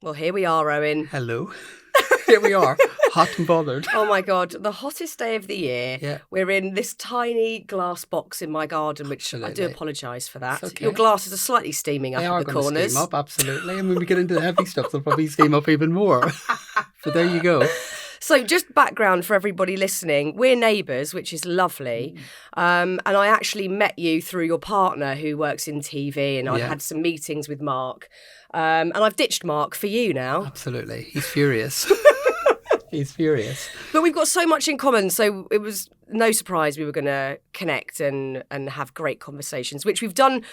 Well, here we are, Owen. Hello. Here we are, hot and bothered. Oh my God, the hottest day of the year. Yeah. We're in this tiny glass box in my garden, which I do Absolutely. apologise for that. It's okay. Your glasses are slightly steaming up They in are the going to corners. steam up, absolutely. And when we get into the heavy stuff, they'll probably steam up even more. But there you go. So just background for everybody listening, we're neighbours, which is lovely. And I actually met you through your partner who works in TV, and I've had some meetings with Mark. And I've ditched Mark for you now. Absolutely. He's furious. He's furious. But we've got so much in common, so it was no surprise we were going to connect and have great conversations, which we've done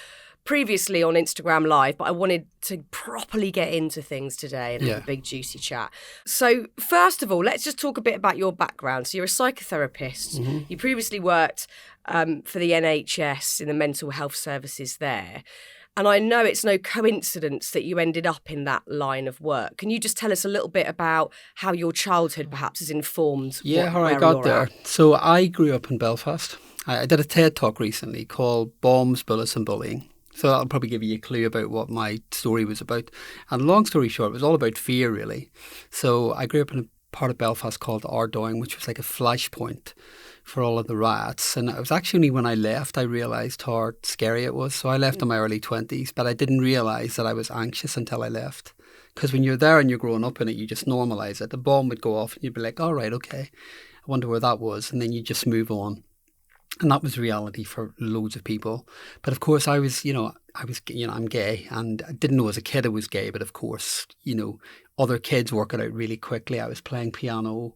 previously on Instagram Live, but I wanted to properly get into things today and have a big juicy chat. So first of all, let's just talk a bit about your background. So you're a psychotherapist. Mm-hmm. You previously worked for the NHS in the mental health services there. And I know it's no coincidence that you ended up in that line of work. Can you just tell us a little bit about how your childhood perhaps has informed how I got there? At? So I grew up in Belfast. I did a TED talk recently called Bombs, Bullets and Bullying. So that'll probably give you a clue about what my story was about. And long story short, it was all about fear, really. So I grew up in a part of Belfast called Ardoyne, which was like a flashpoint for all of the riots. And it was actually when I left, I realised how scary it was. So I left in my early 20s, but I didn't realise that I was anxious until I left. Because when you're there and you're growing up in it, you just normalise it. The bomb would go off and you'd be like, all right, okay, I wonder where that was. And then you just move on. And that was reality for loads of people. But of course, I'm gay, and I didn't know as a kid I was gay. But of course, other kids work it out really quickly. I was playing piano,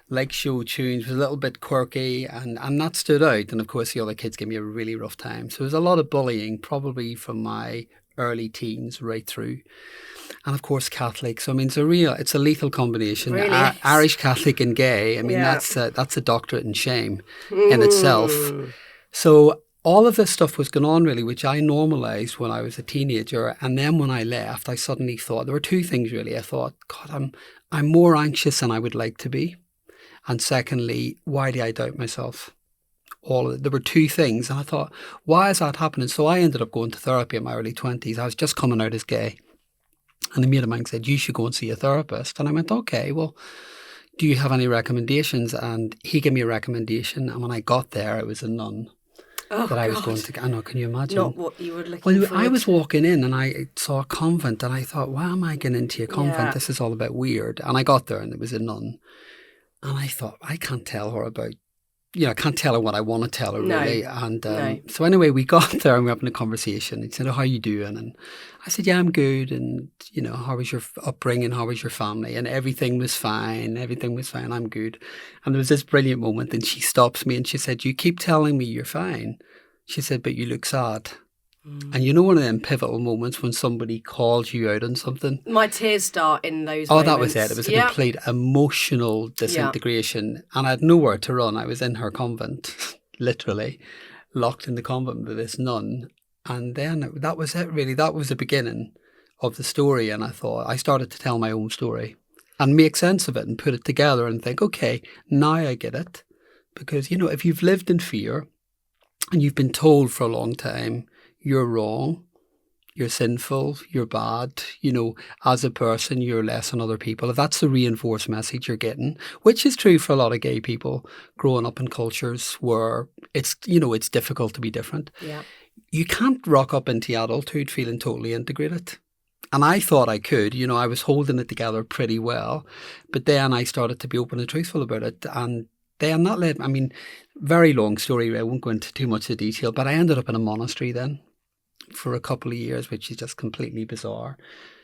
like show tunes, was a little bit quirky, and that stood out. And of course, the other kids gave me a really rough time. So there was a lot of bullying, probably from my early teens right through. And of course, Catholic. So I mean, it's a lethal combination. Really? Irish Catholic and gay. I mean, that's a doctorate in shame in itself. So all of this stuff was going on really, which I normalised when I was a teenager. And then when I left, I suddenly thought there were two things really. I thought, God, I'm more anxious than I would like to be. And secondly, why do I doubt myself? There were two things, and I thought, why is that happening? So I ended up going to therapy in my early 20s. I was just coming out as gay. And a mate of mine said, you should go and see a therapist. And I went, okay, well, do you have any recommendations? And he gave me a recommendation. And when I got there, it was a nun I was going to. I know, can you imagine? Not what you were looking for. I was walking in and I saw a convent and I thought, why am I getting into a convent? Yeah. This is all a bit weird. And I got there and it was a nun. And I thought, I can't tell her about, I can't tell her what I want to tell her, really. And so anyway, we got there and we were having a conversation. He said, how are you doing? And I said, yeah, I'm good. And, how was your upbringing? How was your family? And everything was fine. I'm good. And there was this brilliant moment and she stops me and she said, you keep telling me you're fine. She said, but you look sad. And one of them pivotal moments when somebody calls you out on something. My tears start in those moments. That was it. It was a complete emotional disintegration. Yeah. And I had nowhere to run. I was in her convent, literally, locked in the convent with this nun. And then that was it, really. That was the beginning of the story. And I started to tell my own story and make sense of it and put it together and think, okay, now I get it. Because, if you've lived in fear and you've been told for a long time, you're wrong, you're sinful, you're bad, as a person, you're less than other people. If that's the reinforced message you're getting, which is true for a lot of gay people growing up in cultures where it's difficult to be different. Yeah. You can't rock up into adulthood feeling totally integrated. And I thought I could, I was holding it together pretty well. But then I started to be open and truthful about it. And then that led, very long story, I won't go into too much of the detail, but I ended up in a monastery then for a couple of years, which is just completely bizarre,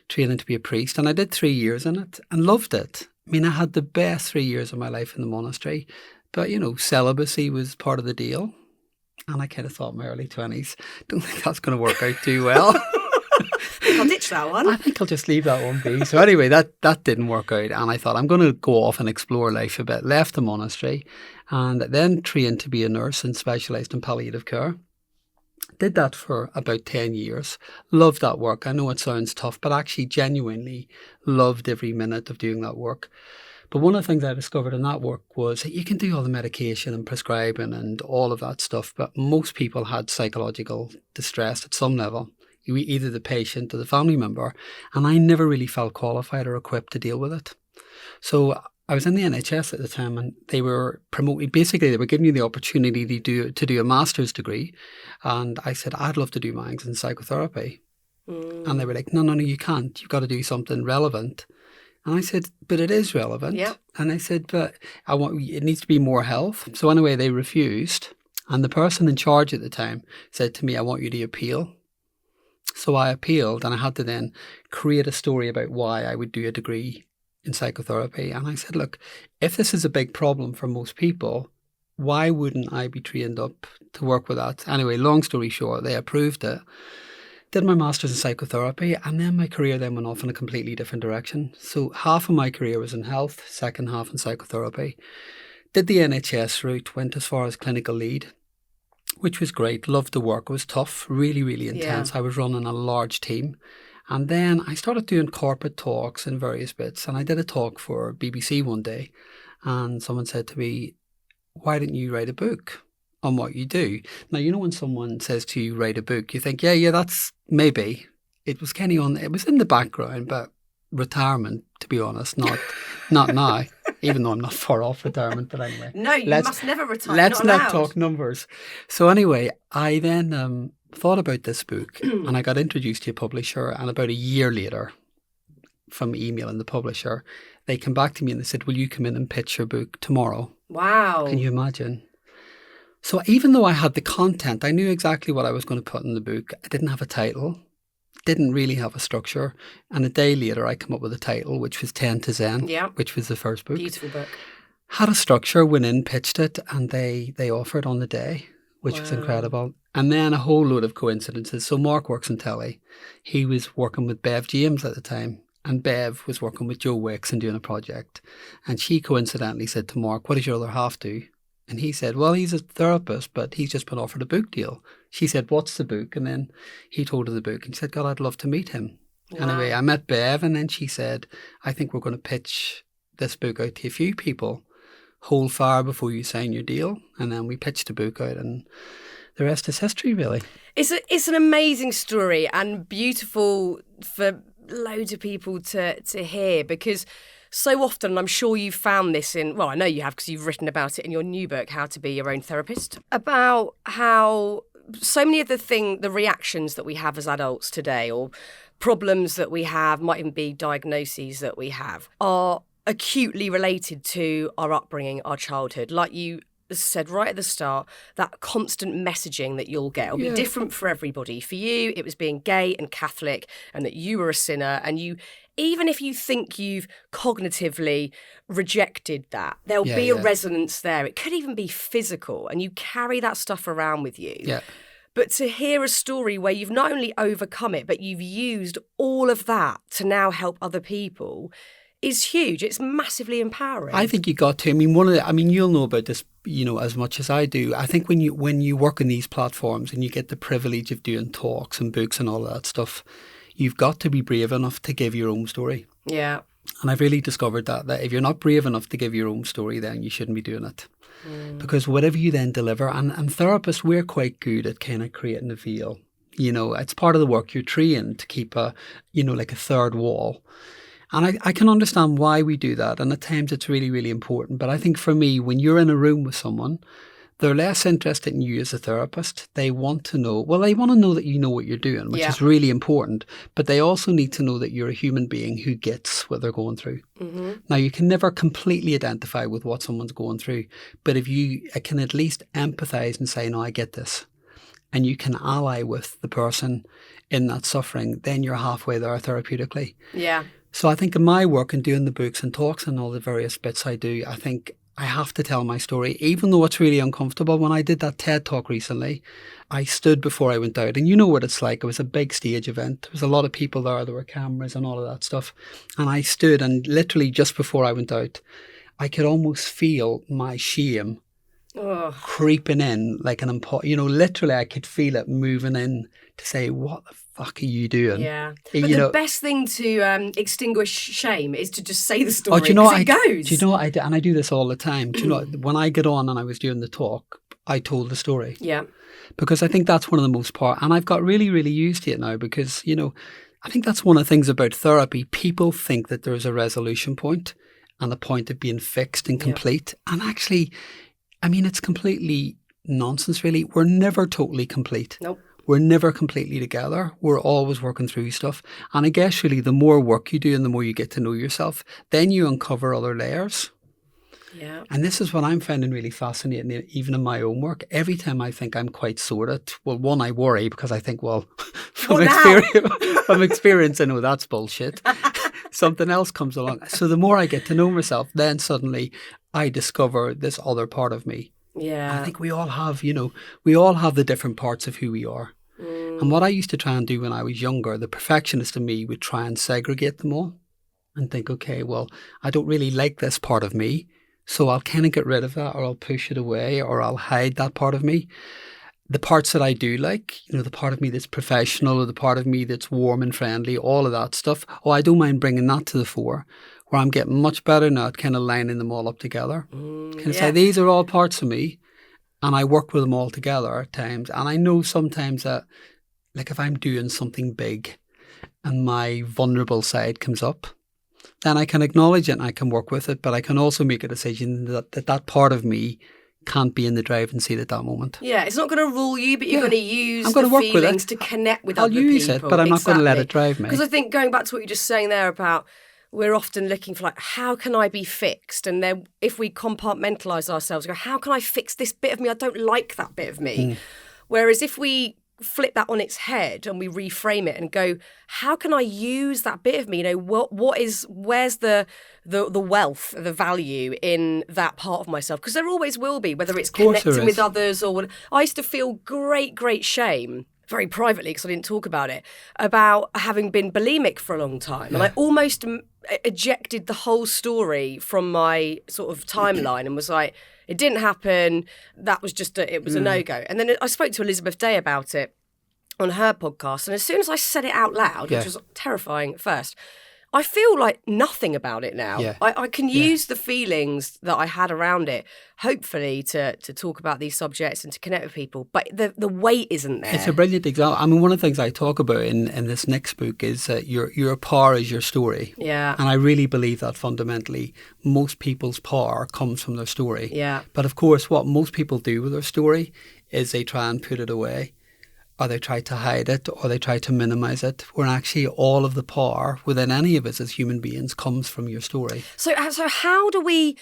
training to be a priest. And I did 3 years in it and loved it. I had the best 3 years of my life in the monastery. But, celibacy was part of the deal. And I kind of thought in my early 20s, don't think that's going to work out too well. I'll ditch that one. I think I'll just leave that one be. So anyway, that didn't work out. And I thought I'm going to go off and explore life a bit. Left the monastery and then trained to be a nurse and specialised in palliative care. Did that for about 10 years. Loved that work. I know it sounds tough, but actually genuinely loved every minute of doing that work. But one of the things I discovered in that work was that you can do all the medication and prescribing and all of that stuff, but most people had psychological distress at some level, either the patient or the family member. And I never really felt qualified or equipped to deal with it. So I was in the NHS at the time, and they were promoting, basically they were giving you the opportunity to do a master's degree. And I said, I'd love to do mine in psychotherapy. And they were like, no, you can't. You've got to do something relevant. And I said, but it is relevant. Yeah. And I said, but it needs to be more health. So anyway, they refused. And the person in charge at the time said to me, I want you to appeal. So I appealed, and I had to then create a story about why I would do a degree in psychotherapy. And I said, look, if this is a big problem for most people, why wouldn't I be trained up to work with that? Anyway, long story short, they approved it. Did my master's in psychotherapy, and then my career then went off in a completely different direction. So half of my career was in health, second half in psychotherapy. Did the NHS route, went as far as clinical lead, which was great. Loved the work. It was tough, really, really intense. I was running a large team. And then I started doing corporate talks and various bits. And I did a talk for BBC one day. And someone said to me, why didn't you write a book on what you do? Now, you know, when someone says to you, write a book, you think, yeah, that's maybe. It was kind of it was in the background, but retirement, to be honest, not now, even though I'm not far off retirement, but anyway. No, you must never retire. Let's not talk numbers. So anyway, I then thought about this book and I got introduced to a publisher, and about a year later, from emailing the publisher, they came back to me and they said, will you come in and pitch your book tomorrow? Wow. Can you imagine? So even though I had the content, I knew exactly what I was going to put in the book. I didn't have a title, didn't really have a structure. And a day later, I came up with a title, which was 10 to Zen, which was the first book. Beautiful book. Had a structure, went in, pitched it, and they offered on the day, which was incredible. And then a whole load of coincidences. So Mark works in telly. He was working with Bev James at the time. And Bev was working with Joe Wicks and doing a project. And she coincidentally said to Mark, what does your other half do? And he said, well, he's a therapist, but he's just been offered a book deal. She said, what's the book? And then he told her the book. And she said, God, I'd love to meet him. Wow. Anyway, I met Bev, and then she said, I think we're going to pitch this book out to a few people. Hold fire before you sign your deal. And then we pitched the book out, and the rest is history, really. It's an amazing story, and beautiful for loads of people to hear, because so often, and I'm sure you've found this I know you have because you've written about it in your new book, How to Be Your Own Therapist, about how so many of the reactions that we have as adults today, or problems that we have, might even be diagnoses that we have, are acutely related to our upbringing, our childhood. Like you said right at the start, that constant messaging that you'll get will be different for everybody. For you, it was being gay and Catholic, and that you were a sinner, and you, even if you think you've cognitively rejected that, there'll be a resonance there. It could even be physical, and you carry that stuff around with you. Yeah. But to hear a story where you've not only overcome it, but you've used all of that to now help other people is huge. It's massively empowering. I think you got to. You'll know about this, as much as I do. I think when you work on these platforms and you get the privilege of doing talks and books and all of that stuff, you've got to be brave enough to give your own story. Yeah. And I've really discovered that if you're not brave enough to give your own story, then you shouldn't be doing it. Because whatever you then deliver, and therapists, we're quite good at kind of creating a veil. It's part of the work. You're trained to keep like a third wall. And I can understand why we do that. And at times it's really, really important. But I think for me, when you're in a room with someone, they're less interested in you as a therapist. They want to know that you know what you're doing, which is really important. But they also need to know that you're a human being who gets what they're going through. Mm-hmm. Now, you can never completely identify with what someone's going through. But if you can at least empathise and say, no, I get this, and you can ally with the person in that suffering, then you're halfway there therapeutically. Yeah. So I think in my work and doing the books and talks and all the various bits I do, I think I have to tell my story, even though it's really uncomfortable. When I did that TED talk recently, I stood before I went out, and you know what it's like. It was a big stage event. There was a lot of people there were cameras and all of that stuff. And I stood, and literally just before I went out, I could almost feel my shame creeping in like an literally I could feel it moving in to say, what the fuck are you doing? Yeah. But the best thing to extinguish shame is to just say the story. It goes. Do you know what I do? And I do this all the time. Do you know, when I get on and I was doing the talk, I told the story. Yeah. Because I think that's one of the most and I've got really, really used to it now because, I think that's one of the things about therapy. People think that there's a resolution point and a point of being fixed and complete. Yeah. And actually, it's completely nonsense, really. We're never totally complete. Nope. We're never completely together. We're always working through stuff. And I guess really the more work you do and the more you get to know yourself, then you uncover other layers. Yeah. And this is what I'm finding really fascinating, even in my own work. Every time I think I'm quite sorted, well, one, I worry because I think, from experience, I know that's bullshit. Something else comes along. So the more I get to know myself, then suddenly I discover this other part of me. Yeah. I think we all have, we all have the different parts of who we are. And what I used to try and do when I was younger, the perfectionist in me would try and segregate them all and think, okay, well, I don't really like this part of me. So I'll kind of get rid of that, or I'll push it away, or I'll hide that part of me. The parts that I do like, the part of me that's professional, or the part of me that's warm and friendly, all of that stuff. Oh, I don't mind bringing that to the fore, where I'm getting much better now at kind of lining them all up together. Say, these are all parts of me, and I work with them all together at times. And I know sometimes that, like if I'm doing something big and my vulnerable side comes up, then I can acknowledge it and I can work with it, but I can also make a decision that part of me can't be in the driving seat at that moment. Yeah, it's not going to rule you, but you're going to use I'm going to work feelings with it. to connect with other people. I'll use it, but I'm not going to let it drive me. Because I think going back to what you're just saying there about we're often looking for how can I be fixed? And then if we compartmentalise ourselves, go, how can I fix this bit of me? I don't like that bit of me. Whereas if we flip that on its head and we reframe it and go, how can I use that bit of me? Where's the wealth, the value in that part of myself? Because there always will be, whether it's connecting with others or what. I used to feel great shame, very privately, because I didn't talk about it, about having been bulimic for a long time. And I almost ejected the whole story from my sort of timeline and was like, it didn't happen. That was just it was a no-go. And then I spoke to Elizabeth Day about it on her podcast. And as soon as I said it out loud, which was terrifying at first, I feel like nothing about it now. Yeah. I can use the feelings that I had around it, hopefully, to talk about these subjects and to connect with people. But the weight isn't there. It's a brilliant example. One of the things I talk about in this next book is that your power is your story. Yeah. And I really believe that fundamentally most people's power comes from their story. Yeah. But of course, what most people do with their story is they try and put it away, or they try to hide it, or they try to minimise it, when actually all of the power within any of us as human beings comes from your story. So how do we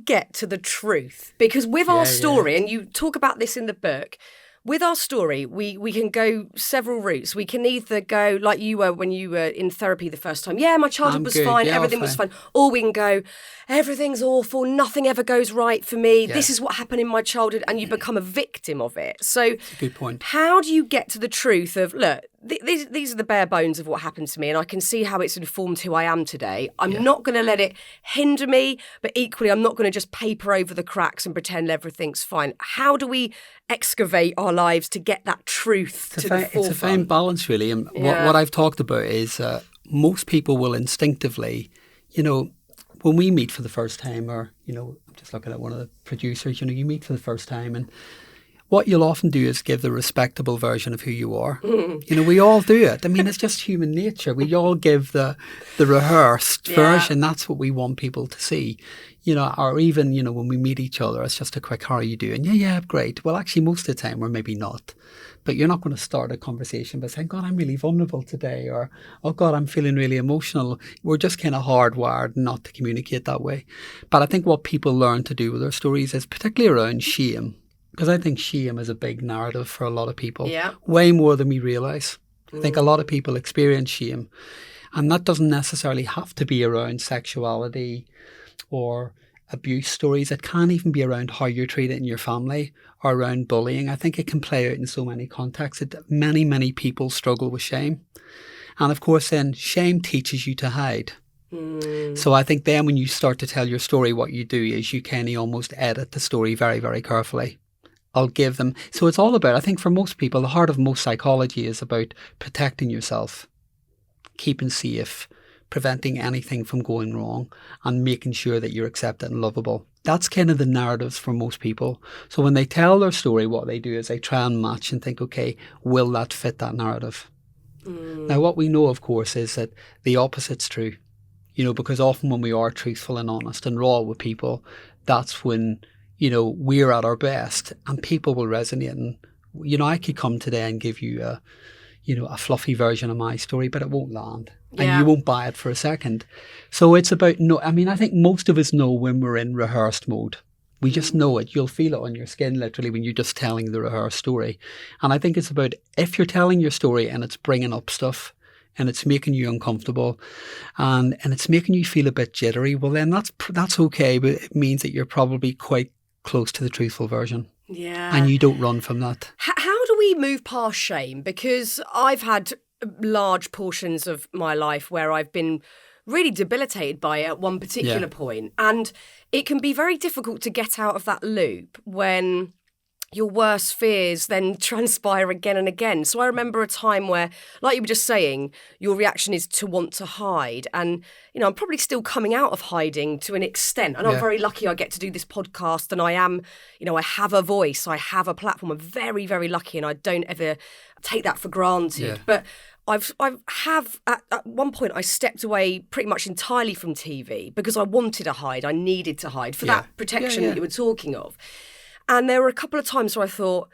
get to the truth? Because with our story, and you talk about this in the book, with our story, we can go several routes. We can either go like you were when you were in therapy the first time. Yeah, my childhood was fine. Yeah, everything was fine. Or we can go, everything's awful. Nothing ever goes right for me. Yeah. This is what happened in my childhood. And you become a victim of it. So that's a good point. How do you get to the truth of, look, these are the bare bones of what happened to me, and I can see how it's informed who I am today. I'm not going to let it hinder me, but equally I'm not going to just paper over the cracks and pretend everything's fine. How do we excavate our lives to get that truth to the forefront? It's a fine balance, really. And what I've talked about is most people will instinctively, when we meet for the first time, or, I'm just looking at one of the producers, you meet for the first time, and what you'll often do is give the respectable version of who you are. We all do it. It's just human nature. We all give the rehearsed version. That's what we want people to see. Or even, when we meet each other, it's just a quick, how are you doing? Yeah, great. Well, actually, most of the time, we're maybe not. But you're not going to start a conversation by saying, God, I'm really vulnerable today. Or, oh, God, I'm feeling really emotional. We're just kind of hardwired not to communicate that way. But I think what people learn to do with their stories is particularly around shame. Because I think shame is a big narrative for a lot of people. Yeah. Way more than we realise. I think a lot of people experience shame. And that doesn't necessarily have to be around sexuality or abuse stories. It can even be around how you're treated in your family or around bullying. I think it can play out in so many contexts. Many people struggle with shame. And of course then shame teaches you to hide. So I think then when you start to tell your story, what you do is you kind of almost edit the story very, very carefully. I'll give them. So it's all about, I think for most people, the heart of most psychology is about protecting yourself, keeping safe, preventing anything from going wrong and making sure that you're accepted and lovable. That's kind of the narratives for most people. So when they tell their story, what they do is they try and match and think, okay, will that fit that narrative? Now, what we know, of course, is that the opposite's true. Because often when we are truthful and honest and raw with people, that's when, we're at our best and people will resonate. And, I could come today and give you a fluffy version of my story, but it won't land. Yeah. And you won't buy it for a second. So it's about, I think most of us know when we're in rehearsed mode. We just know it. You'll feel it on your skin, literally, when you're just telling the rehearsed story. And I think it's about, if you're telling your story and it's bringing up stuff and it's making you uncomfortable and it's making you feel a bit jittery, well, then that's okay, but it means that you're probably quite close to the truthful version. Yeah. And you don't run from that. How do we move past shame? Because I've had large portions of my life where I've been really debilitated by it at one particular point. And it can be very difficult to get out of that loop when your worst fears then transpire again and again. So I remember a time where, like you were just saying, your reaction is to want to hide. And, I'm probably still coming out of hiding to an extent. And I'm very lucky I get to do this podcast and I am, I have a voice, I have a platform. I'm very, very lucky and I don't ever take that for granted. Yeah. But I have at one point I stepped away pretty much entirely from TV because I wanted to hide. I needed to hide for that protection that you were talking of. And there were a couple of times where I thought,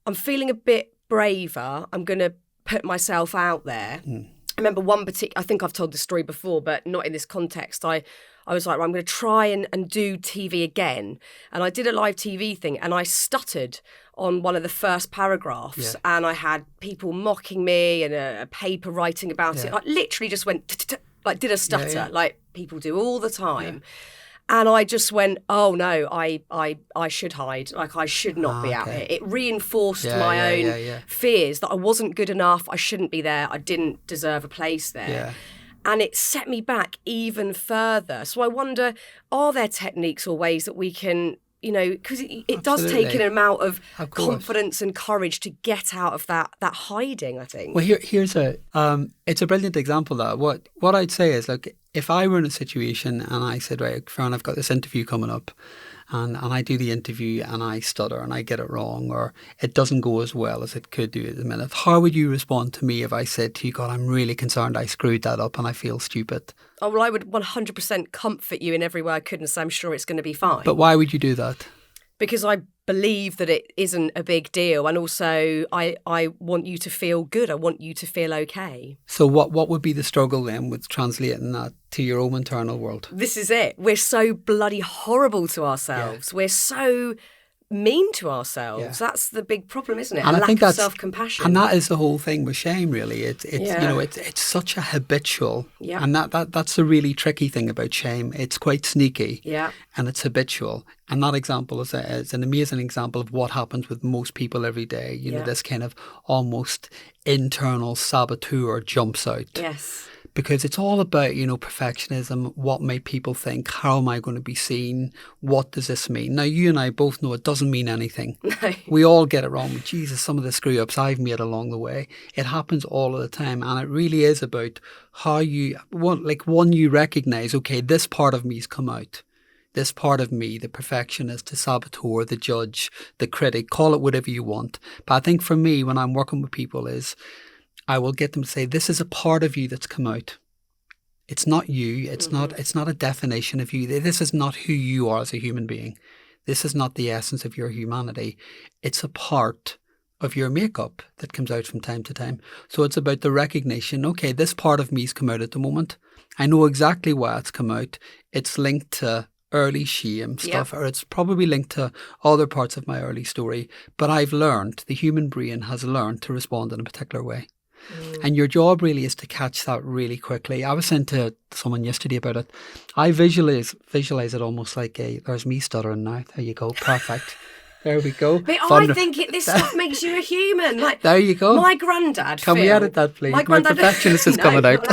I'm feeling a bit braver. I'm going to put myself out there. I remember one particular, I think I've told the story before, but not in this context. I was like, well, I'm going to try and do TV again. And I did a live TV thing and I stuttered on one of the first paragraphs and I had people mocking me and a paper writing about it. I literally just went, like did a stutter like people do all the time. And I just went, oh no, I should hide. Like I should not be out here. It reinforced my own fears that I wasn't good enough. I shouldn't be there. I didn't deserve a place there. Yeah. And it set me back even further. So I wonder, are there techniques or ways that we can, because it does take an amount of confidence and courage to get out of that hiding, I think. Well, here's it's a brilliant example of that. What I'd say is, like, if I were in a situation and I said, right, Fearne, I've got this interview coming up and I do the interview and I stutter and I get it wrong or it doesn't go as well as it could do at the minute, how would you respond to me if I said to you, God, I'm really concerned I screwed that up and I feel stupid? Oh, well, I would 100% comfort you in every way I could and say I'm sure it's going to be fine. But why would you do that? Because I believe that it isn't a big deal. And also, I want you to feel good. I want you to feel okay. So what would be the struggle then with translating that to your own internal world? This is it. We're so bloody horrible to ourselves. Yeah. We're so mean to ourselves. Yeah. That's the big problem, isn't it? And I think that's self-compassion. And that is the whole thing with shame, really. It's it's such a habitual, and that's the really tricky thing about shame. It's quite sneaky, and it's habitual. And that example is an amazing example of what happens with most people every day. You know, this kind of almost internal saboteur jumps out. Yes. Because it's all about, perfectionism. What may people think? How am I going to be seen? What does this mean? Now, you and I both know it doesn't mean anything. No. We all get it wrong. Jesus, some of the screw-ups I've made along the way. It happens all of the time. And it really is about how you recognise, okay, this part of me's come out. This part of me, the perfectionist, the saboteur, the judge, the critic, call it whatever you want. But I think for me, when I'm working with people is, I will get them to say, this is a part of you that's come out. It's not you. It's not a definition of you. This is not who you are as a human being. This is not the essence of your humanity. It's a part of your makeup that comes out from time to time. So it's about the recognition, okay, this part of me's come out at the moment. I know exactly why it's come out. It's linked to early shame stuff, or it's probably linked to other parts of my early story. But I've learned, the human brain has learned to respond in a particular way. And your job really is to catch that really quickly. I was saying to someone yesterday about it. I visualize it almost like there's me stuttering now. There you go. Perfect. There we go. But I think this stuff makes you a human. Like, there you go. My granddad, Can Phil, we edit that, please? My perfectionist is coming out.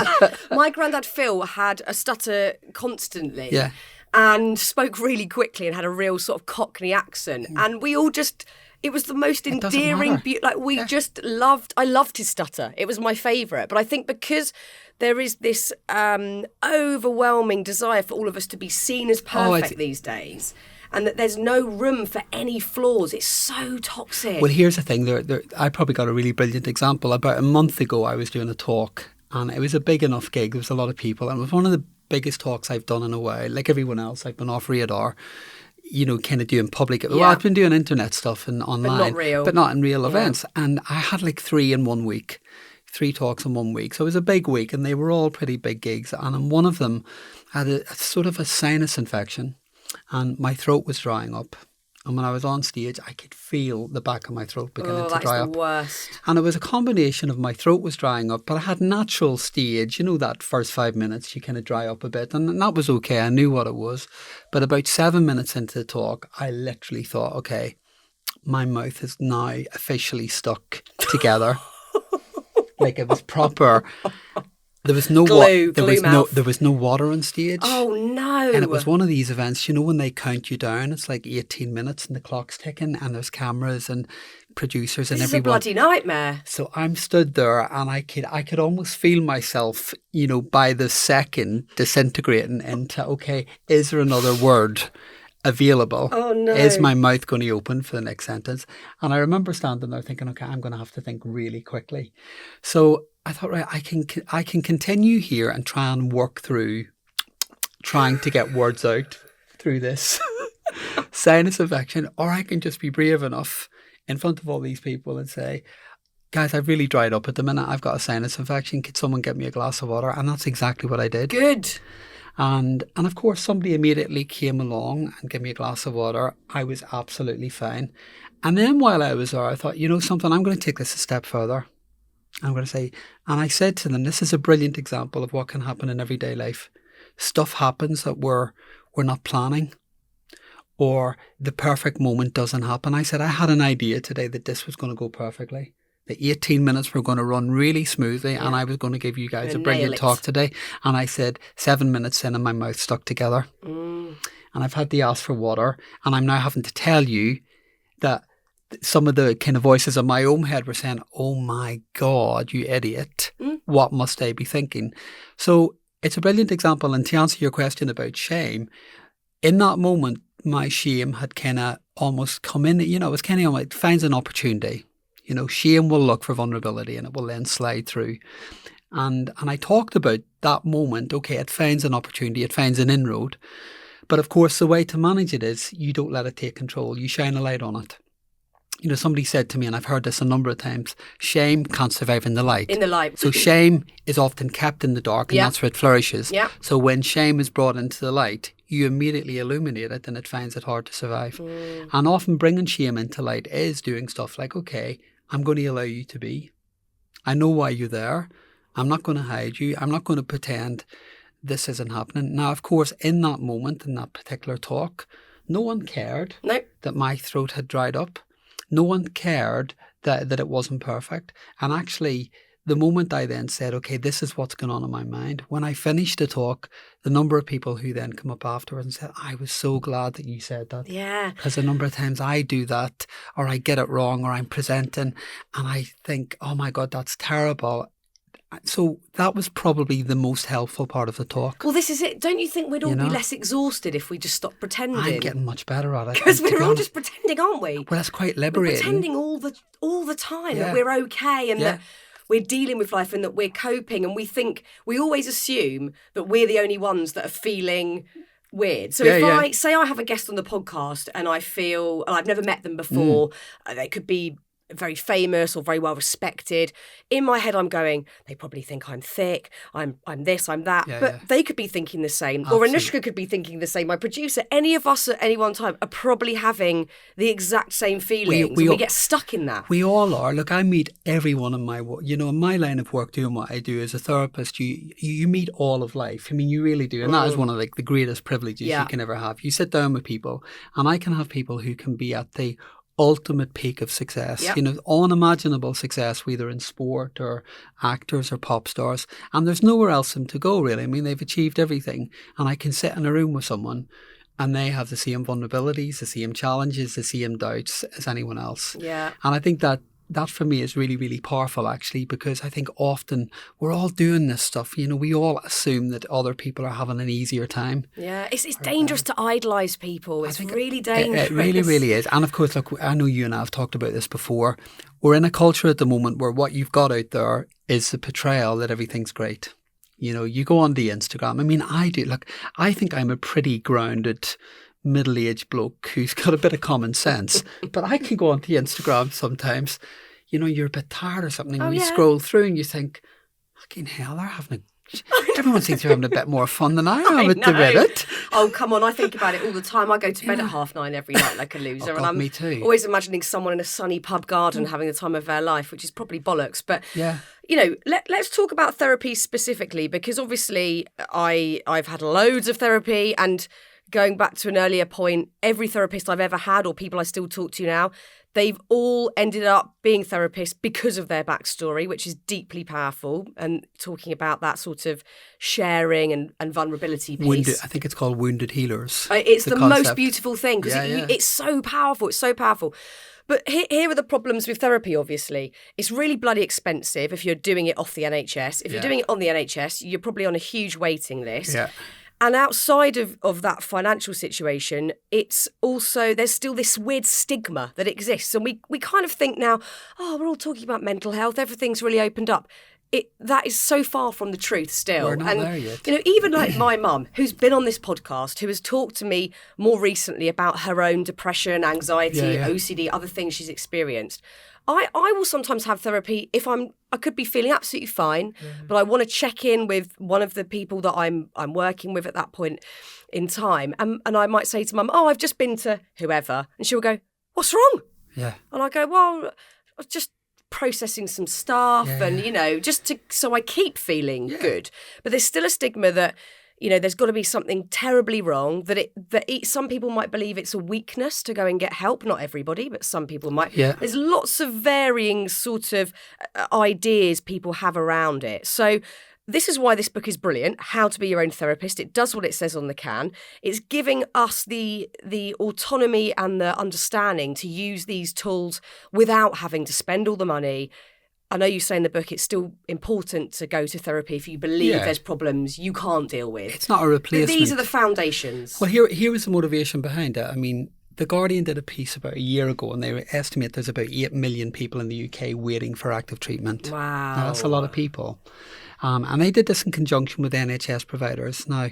My granddad, Phil, had a stutter constantly. Yeah. And spoke really quickly and had a real sort of Cockney accent. And we all just... It was the most endearing, I loved his stutter. It was my favourite. But I think because there is this overwhelming desire for all of us to be seen as perfect these days, and that there's no room for any flaws. It's so toxic. Well, here's the thing. I probably got a really brilliant example. About a month ago, I was doing a talk, and it was a big enough gig. There was a lot of people, and it was one of the biggest talks I've done in a while. Like everyone else, I've been off radar, kind of doing public. Well, I've been doing internet stuff and online, but not in real events. And I had like 3 in 1 week. 3 talks in 1 week. So it was a big week, and they were all pretty big gigs. And in one of them, I had a sort of a sinus infection, and my throat was drying up. And when I was on stage, I could feel the back of my throat beginning to dry up. Oh, that's the worst. And it was a combination of my throat was drying up, but I had natural stage. That first 5 minutes, you kind of dry up a bit. And that was okay. I knew what it was. But about 7 minutes into the talk, I literally thought, okay, my mouth is now officially stuck together. Like it was proper. There was no there was no water on stage. Oh no! And it was one of these events, when they count you down, it's like 18 minutes and the clock's ticking, and there's cameras and producers and everyone. This is a bloody nightmare. So I'm stood there, and I could almost feel myself, by the second disintegrating into, okay, is there another word available? Oh no. Is my mouth going to open for the next sentence? And I remember standing there thinking, okay, I'm going to have to think really quickly. So I thought, right, I can continue here and try and work through trying to get words out through this sinus infection, or I can just be brave enough in front of all these people and say, guys, I've really dried up at the minute. I've got a sinus infection. Could someone get me a glass of water? And that's exactly what I did. Good. And of course, somebody immediately came along and gave me a glass of water. I was absolutely fine. And then while I was there, I thought, something, I'm going to take this a step further. I'm going to say, and I said to them, this is a brilliant example of what can happen in everyday life. Stuff happens that we're not planning, or the perfect moment doesn't happen. I said, I had an idea today that this was going to go perfectly. The 18 minutes were going to run really smoothly, and I was going to give you guys a brilliant talk today. And I said, 7 minutes in and my mouth stuck together. And I've had to ask for water, and I'm now having to tell you that some of the kind of voices in my own head were saying, oh my God, you idiot. What must I be thinking? So it's a brilliant example. And to answer your question about shame, in that moment, my shame had kind of almost come in. It was kind of like it finds an opportunity. Shame will look for vulnerability, and it will then slide through. And I talked about that moment. Okay, it finds an opportunity, it finds an inroad. But of course, the way to manage it is you don't let it take control. You shine a light on it. Somebody said to me, and I've heard this a number of times, shame can't survive in the light. In the light. So shame is often kept in the dark, and that's where it flourishes. Yeah. So when shame is brought into the light, you immediately illuminate it, and it finds it hard to survive. And often bringing shame into light is doing stuff like, okay, I'm going to allow you to be. I know why you're there. I'm not going to hide you. I'm not going to pretend this isn't happening. Now, of course, in that moment, in that particular talk, no one cared that my throat had dried up. No one cared that it wasn't perfect. And actually, the moment I then said, okay, this is what's going on in my mind, when I finished the talk, the number of people who then come up afterwards and said, I was so glad that you said that. Yeah. Because a number of times I do that, or I get it wrong, or I'm presenting, and I think, oh my God, that's terrible. So that was probably the most helpful part of the talk. Well, this is it. Don't you think we'd all be less exhausted if we just stopped pretending? I'm getting much better at it. Because we're all just pretending, aren't we? Well, that's quite liberating. We're pretending all the time that we're okay and that we're dealing with life and that we're coping, and we always assume that we're the only ones that are feeling weird. So if I say I have a guest on the podcast and I feel, and I've never met them before, they could be very famous or very well respected. In my head, I'm going, they probably think I'm thick, I'm this, I'm that. But they could be thinking the same. Absolutely. Or Anushka could be thinking the same. My producer, any of us at any one time are probably having the exact same feelings. We get stuck in that. We all are. Look, I meet everyone in my work. In my line of work, doing what I do as a therapist, you meet all of life. I mean, you really do. And that is one of the greatest privileges you can ever have. You sit down with people, and I can have people who can be at the ultimate peak of success, unimaginable success, whether in sport or actors or pop stars, and there's nowhere else for them to go, really. I mean, they've achieved everything, and I can sit in a room with someone and they have the same vulnerabilities, the same challenges, the same doubts as anyone else. Yeah. And I think that that for me is really, really powerful, actually, because I think often we're all doing this stuff. We all assume that other people are having an easier time. Yeah, it's dangerous to idolise people. It's really dangerous. It really, really is. And of course, look, I know you and I have talked about this before. We're in a culture at the moment where what you've got out there is the portrayal that everything's great. You go on the Instagram. I mean, I do. Look, I think I'm a pretty grounded middle-aged bloke who's got a bit of common sense, but I can go onto Instagram sometimes. You're a bit tired or something, and you scroll through and you think, fucking hell, everyone seems to be having a bit more fun than I am at the minute. Oh, come on, I think about it all the time. I go to bed at 9:30 every night like a loser, and I'm me too. Always imagining someone in a sunny pub garden having the time of their life, which is probably bollocks. But let's talk about therapy specifically, because obviously I've had loads of therapy, and going back to an earlier point, every therapist I've ever had, or people I still talk to now, they've all ended up being therapists because of their backstory, which is deeply powerful. And talking about that sort of sharing and vulnerability piece. I think it's called wounded healers. It's the most beautiful thing, because it's so powerful. It's so powerful. But here are the problems with therapy, obviously. It's really bloody expensive if you're doing it off the NHS. If you're doing it on the NHS, you're probably on a huge waiting list. Yeah. And outside of that financial situation, it's also, there's still this weird stigma that exists. And we kind of think now, we're all talking about mental health, everything's really opened up. That is so far from the truth still. We're not there yet. Even like my mum, who's been on this podcast, who has talked to me more recently about her own depression, anxiety, OCD, other things she's experienced. I will sometimes have therapy if I could be feeling absolutely fine, but I want to check in with one of the people that I'm working with at that point in time. And I might say to Mum, I've just been to whoever. And she'll go, what's wrong? Yeah. And I go, well, I was just processing some stuff so I keep feeling good. But there's still a stigma that, there's got to be something terribly wrong, some people might believe it's a weakness to go and get help. Not everybody, but some people might. Yeah. There's lots of varying sort of ideas people have around it. So this is why this book is brilliant, How to Be Your Own Therapist. It does what it says on the can. It's giving us the autonomy and the understanding to use these tools without having to spend all the money. I know you say in the book it's still important to go to therapy if you believe there's problems you can't deal with. It's not a replacement. But these are the foundations. Well, here was the motivation behind it. I mean, The Guardian did a piece about a year ago, and they estimate there's about 8 million people in the UK waiting for active treatment. Wow. Now, that's a lot of people. And they did this in conjunction with NHS providers. Now,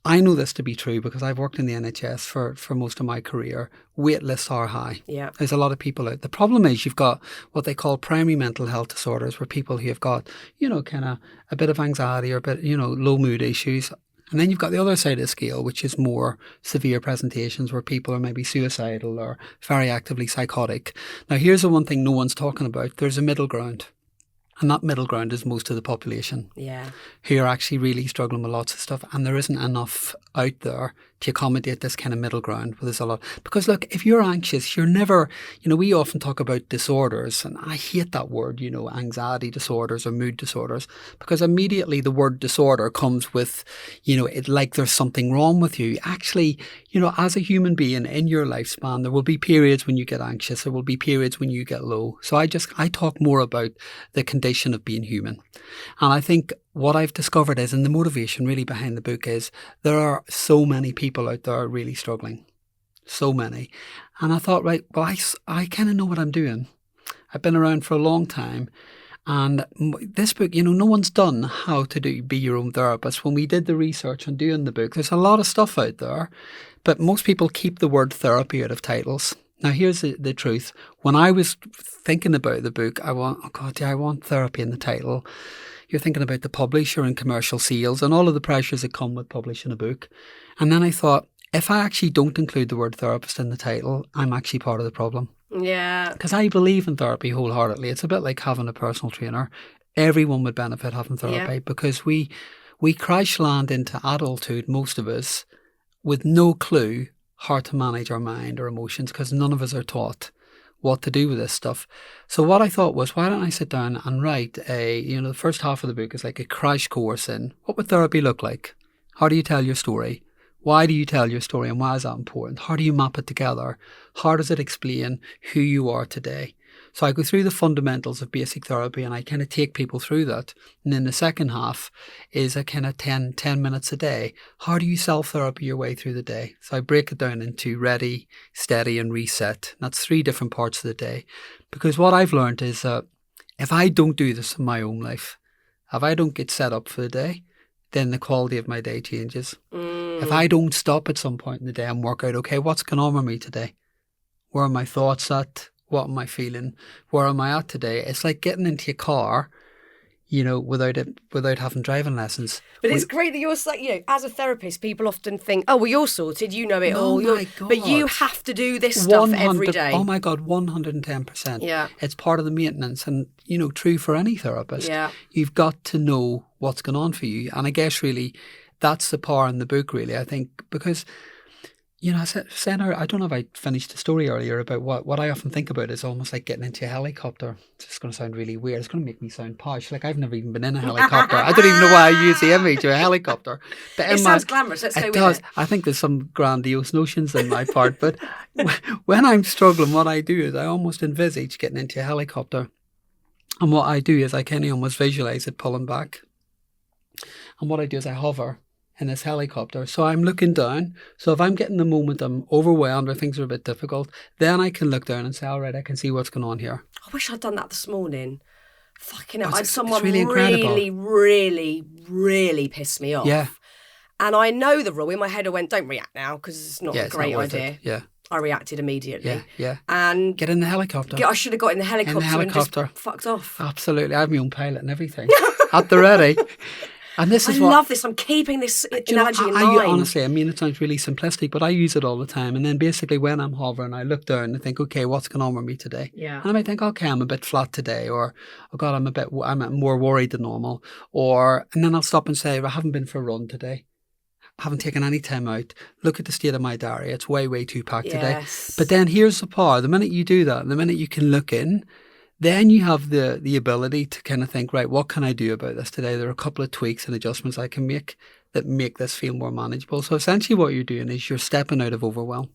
I know this to be true because I've worked in the NHS for most of my career. Wait lists are high. Yeah. There's a lot of people out. The problem is you've got what they call primary mental health disorders, where people who have got, kind of a bit of anxiety or a bit, low mood issues. And then you've got the other side of the scale, which is more severe presentations where people are maybe suicidal or very actively psychotic. Now, here's the one thing no one's talking about. There's a middle ground. And that middle ground is most of the population who are actually really struggling with lots of stuff. And there isn't enough out there to accommodate this kind of middle ground where there's a lot. Because look, if you're anxious, you're never, we often talk about disorders, and I hate that word, anxiety disorders or mood disorders, because immediately the word disorder comes with, it like there's something wrong with you. Actually, as a human being in your lifespan, there will be periods when you get anxious, there will be periods when you get low. So I talk more about the condition of being human. And I think what I've discovered is, and the motivation really behind the book is, there are so many people out there really struggling. So many. And I thought, right, well, I kind of know what I'm doing. I've been around for a long time. And this book, no one's done how to be your own therapist. When we did the research on doing the book, there's a lot of stuff out there, but most people keep the word therapy out of titles. Now, here's the truth. When I was thinking about the book, I want therapy in the title. You're thinking about the publisher and commercial sales and all of the pressures that come with publishing a book. And then I thought, if I actually don't include the word therapist in the title, I'm actually part of the problem. Yeah. Because I believe in therapy wholeheartedly. It's a bit like having a personal trainer. Everyone would benefit having therapy because we crash land into adulthood, most of us, with no clue how to manage our mind or emotions, because none of us are taught what to do with this stuff. So what I thought was, why don't I sit down and write the first half of the book is like a crash course in what would therapy look like? How do you tell your story? Why do you tell your story, and why is that important? How do you map it together? How does it explain who you are today? So I go through the fundamentals of basic therapy and I kind of take people through that. And then the second half is a kind of 10 minutes a day. How do you self-therapy your way through the day? So I break it down into ready, steady and reset. That's 3 different parts of the day. Because what I've learned is that if I don't do this in my own life, if I don't get set up for the day, then the quality of my day changes. If I don't stop at some point in the day and work out, okay, what's going on with me today? Where are my thoughts at? What am I feeling? Where am I at today? It's like getting into a car, without having driving lessons. But it's great that you're like, as a therapist, people often think, oh, well, you're sorted, you know it all. My God. But you have to do this stuff every day. Oh my God, 110%. Yeah. It's part of the maintenance and, true for any therapist. Yeah. You've got to know what's going on for you. And I guess really that's the power in the book, really, I think, because I said, I don't know if I finished the story earlier about what I often think about is almost like getting into a helicopter. It's just going to sound really weird. It's going to make me sound posh. Like I've never even been in a helicopter. I don't even know why I use the image of a helicopter. But it sounds glamorous. Let's go with it. I think there's some grandiose notions in my part. But when I'm struggling, what I do is I almost envisage getting into a helicopter. And what I do is I kind of almost visualize it pulling back. And what I do is I hover in this helicopter. So I'm looking down. So if I'm getting the moment I'm overwhelmed or things are a bit difficult, then I can look down and say, all right, I can see what's going on here. I wish I'd done that this morning. Fucking hell. I had someone really, really pissed me off. Yeah. And I know the rule. In my head I went, don't react now because it's not a great idea. It. Yeah. I reacted immediately. Yeah. And get in the helicopter. I should have got in the helicopter and just fucked off. Absolutely. I have my own pilot and everything. At the ready. And this is I love this. I'm keeping this analogy in mind. Honestly, it sounds really simplistic, but I use it all the time. And then basically when I'm hovering, I look down and think, okay, what's going on with me today? Yeah. And I might think, okay, I'm a bit flat today, or, oh God, I'm more worried than normal. And then I'll stop and say, I haven't been for a run today. I haven't taken any time out. Look at the state of my diary. It's way, way too packed today. But then here's the power. The minute you do that, the minute you can look in, then you have the ability to kind of think, right, what can I do about this today? There are a couple of tweaks and adjustments I can make that make this feel more manageable. So essentially what you're doing is you're stepping out of overwhelm.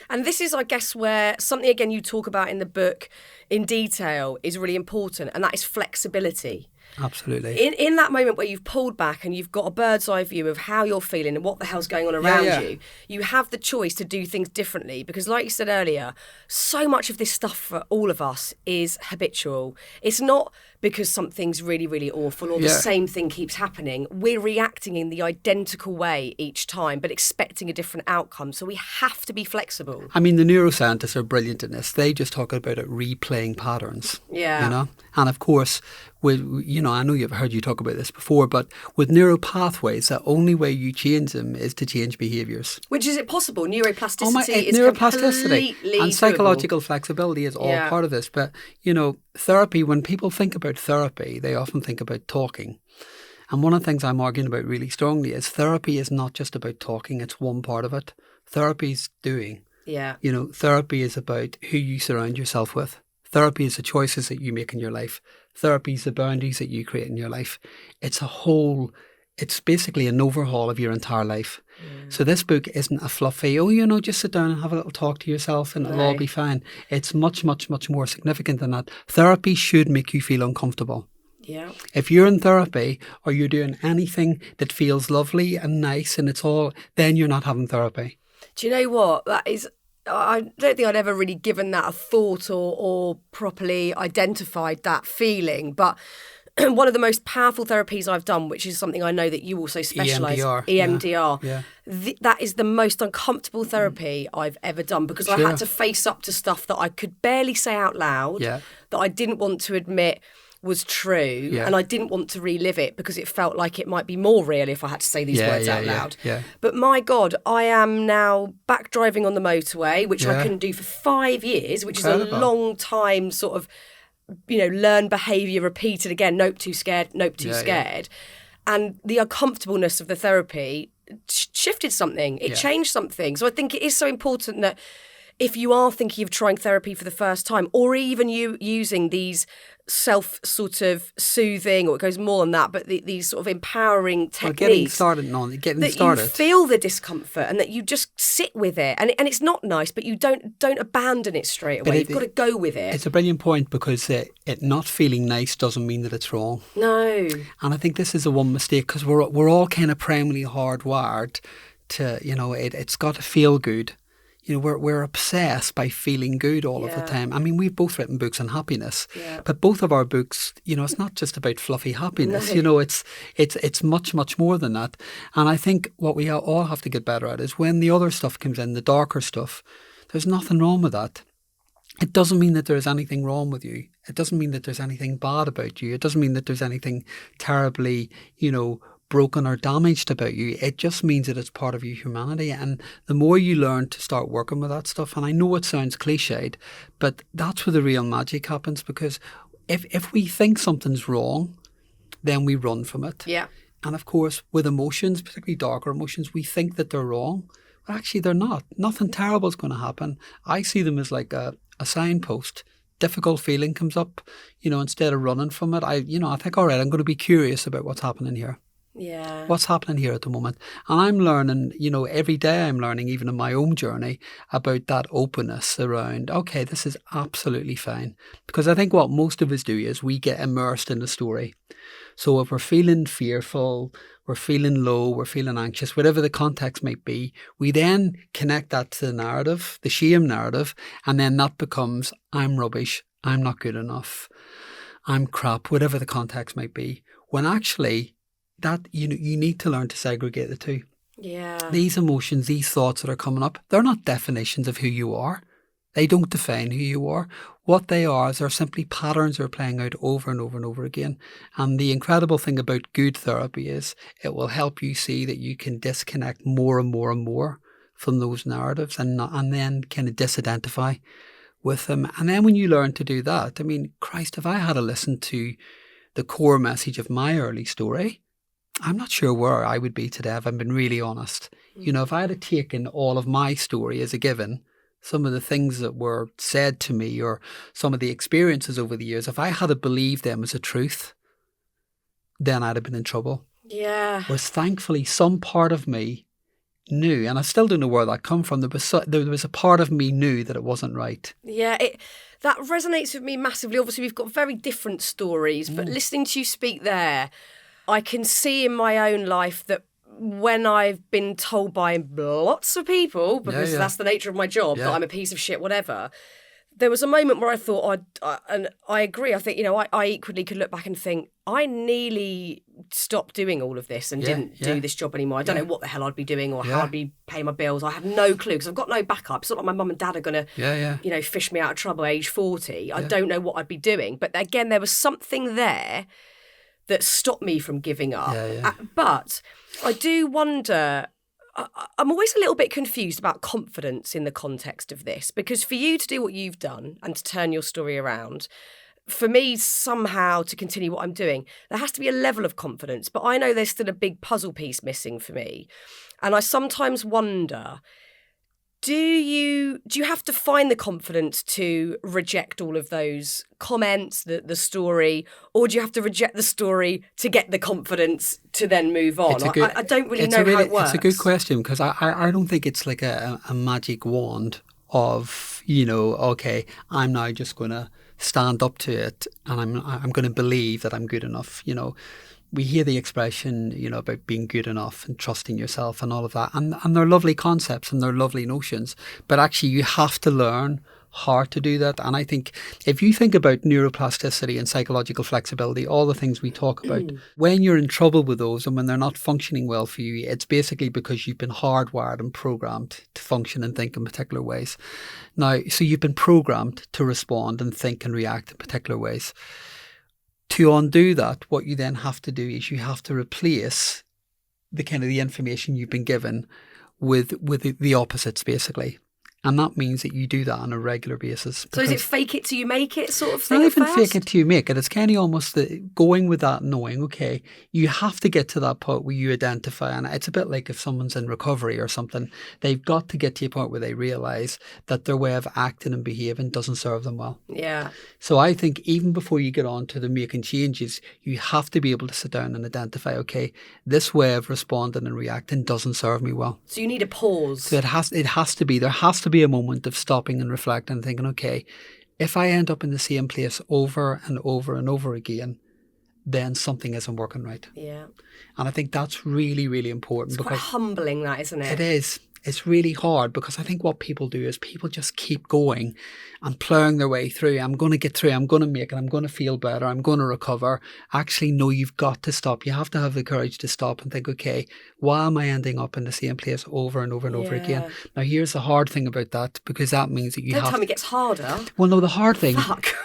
And this is, I guess, where something, again, you talk about in the book in detail is really important, and that is flexibility. Absolutely. In that moment where you've pulled back and you've got a bird's eye view of how you're feeling and what the hell's going on around you, you have the choice to do things differently. Because like you said earlier, so much of this stuff for all of us is habitual. It's not because something's really, really awful or the same thing keeps happening. We're reacting in the identical way each time, but expecting a different outcome. So we have to be flexible. I mean, the neuroscientists are brilliant in this. They just talk about it replaying patterns. Yeah. And of course, I know you've heard you talk about this before, but with neural pathways, the only way you change them is to change behaviours. Which is it possible? Neuroplasticity is neuroplasticity completely and doable. Psychological flexibility is all part of this. But, therapy, when people think about therapy, they often think about talking. And one of the things I'm arguing about really strongly is therapy is not just about talking. It's one part of it. Therapy's doing. Yeah. Therapy is about who you surround yourself with. Therapy is the choices that you make in your life. Therapy is the boundaries that you create in your life. It's basically an overhaul of your entire life. So this book isn't a fluffy, just sit down and have a little talk to yourself and it'll all be fine. It's much, much, much more significant than that. Therapy should make you feel uncomfortable. Yeah. If you're in therapy or you're doing anything that feels lovely and nice and then you're not having therapy. Do you know what? That is... I don't think I'd ever really given that a thought or properly identified that feeling. But one of the most powerful therapies I've done, which is something I know that you also specialise in, EMDR. Yeah. That is the most uncomfortable therapy I've ever done because I had to face up to stuff that I could barely say out loud, that I didn't want to admit was true, and I didn't want to relive it because it felt like it might be more real if I had to say these words out loud. But my God, I am now back driving on the motorway, which I couldn't do for 5 years, which is a long time sort of, learn behaviour repeated again. Nope, too scared. Nope, too scared. And the uncomfortableness of the therapy shifted something. It changed something. So I think it is so important that if you are thinking of trying therapy for the first time, or even you using these self sort of soothing, or it goes more than that, but these sort of empowering techniques. Getting started. You feel the discomfort and that you just sit with it, and it's not nice, but you don't abandon it straight away. You've got to go with it. It's a brilliant point, because it not feeling nice doesn't mean that it's wrong. No. And I think this is the one mistake, because we're all kind of primarily hardwired to, it's got to feel good. We're obsessed by feeling good all of the time. I mean, we've both written books on happiness, but both of our books, it's not just about fluffy happiness. No. It's much, much more than that. And I think what we all have to get better at is when the other stuff comes in, the darker stuff, there's nothing wrong with that. It doesn't mean that there's anything wrong with you. It doesn't mean that there's anything bad about you. It doesn't mean that there's anything terribly, broken or damaged about you. It just means that it's part of your humanity. And the more you learn to start working with that stuff, and I know it sounds cliched, but that's where the real magic happens, because if we think something's wrong, then we run from it. Yeah. And of course, with emotions, particularly darker emotions, we think that they're wrong. But actually, they're not. Nothing terrible is going to happen. I see them as like a signpost. Difficult feeling comes up, instead of running from it, I think, all right, I'm going to be curious about what's happening here. Yeah. What's happening here at the moment? And I'm learning, every day I'm learning, even in my own journey, about that openness around, okay, this is absolutely fine. Because I think what most of us do is we get immersed in the story. So if we're feeling fearful, we're feeling low, we're feeling anxious, whatever the context might be, we then connect that to the narrative, the shame narrative, and then that becomes, I'm rubbish, I'm not good enough, I'm crap, whatever the context might be. When actually, that you need to learn to segregate the two. Yeah. These emotions, these thoughts that are coming up, they're not definitions of who you are. They don't define who you are. What they are is they're simply patterns that are playing out over and over and over again. And the incredible thing about good therapy is it will help you see that you can disconnect more and more and more from those narratives and then kind of disidentify with them. And then when you learn to do that, I mean, Christ, if I had to listen to the core message of my early story, I'm not sure where I would be today if I've been really honest. If I had taken all of my story as a given, some of the things that were said to me or some of the experiences over the years, if I had to believe them as a truth, then I'd have been in trouble. Yeah. Whereas thankfully some part of me knew, and I still don't know where that come from, there was a part of me knew that it wasn't right. Yeah, that resonates with me massively. Obviously, we've got very different stories, but listening to you speak there, I can see in my own life that when I've been told by lots of people, because that's the nature of my job, that I'm a piece of shit, whatever, there was a moment where I thought, and I agree, I think, I equally could look back and think, I nearly stopped doing all of this and didn't do this job anymore. I don't know what the hell I'd be doing or how I'd be paying my bills. I have no clue because I've got no backup. It's not like my mum and dad are going to, fish me out of trouble at age 40. I don't know what I'd be doing. But again, there was something there that stopped me from giving up. But I do wonder, I'm always a little bit confused about confidence in the context of this, because for you to do what you've done and to turn your story around, for me somehow to continue what I'm doing, there has to be a level of confidence. But I know there's still a big puzzle piece missing for me. And I sometimes wonder, do you have to find the confidence to reject all of those comments, the story, or do you have to reject the story to get the confidence to then move on? I don't really know how it works. It's a good question, because I don't think it's like a magic wand of, okay, I'm now just going to stand up to it and I'm going to believe that I'm good enough. We hear the expression, about being good enough and trusting yourself and all of that. And they're lovely concepts and they're lovely notions. But actually, you have to learn how to do that. And I think if you think about neuroplasticity and psychological flexibility, all the things we talk about, when you're in trouble with those and when they're not functioning well for you, it's basically because you've been hardwired and programmed to function and think in particular ways. Now, so you've been programmed to respond and think and react in particular ways. To undo that, what you then have to do is you have to replace the kind of the information you've been given with the opposites, basically. And that means that you do that on a regular basis. So is it fake it till you make it sort of thing? Not even first? fake it till you make it. It's kind of almost going with that, knowing, okay, you have to get to that point where you identify. And it's a bit like if someone's in recovery or something, they've got to get to a point where they realise that their way of acting and behaving doesn't serve them well. Yeah. So I think even before you get on to the making changes, you have to be able to sit down and identify, okay, this way of responding and reacting doesn't serve me well. So you need a pause. So there has to be a moment of stopping and reflecting and thinking, okay, if I end up in the same place over and over and over again, then something isn't working right. Yeah. And I think that's really, really important. It's quite humbling, that, isn't it? It is. It's really hard because I think what people do is people just keep going and ploughing their way through. I'm going to get through. I'm going to make it. I'm going to feel better. I'm going to recover. Actually, no, you've got to stop. You have to have the courage to stop and think, okay, why am I ending up in the same place over and over and over again? Now, here's the hard thing about that, because that means that you Don't tell me it gets harder. Well, no, the hard thing...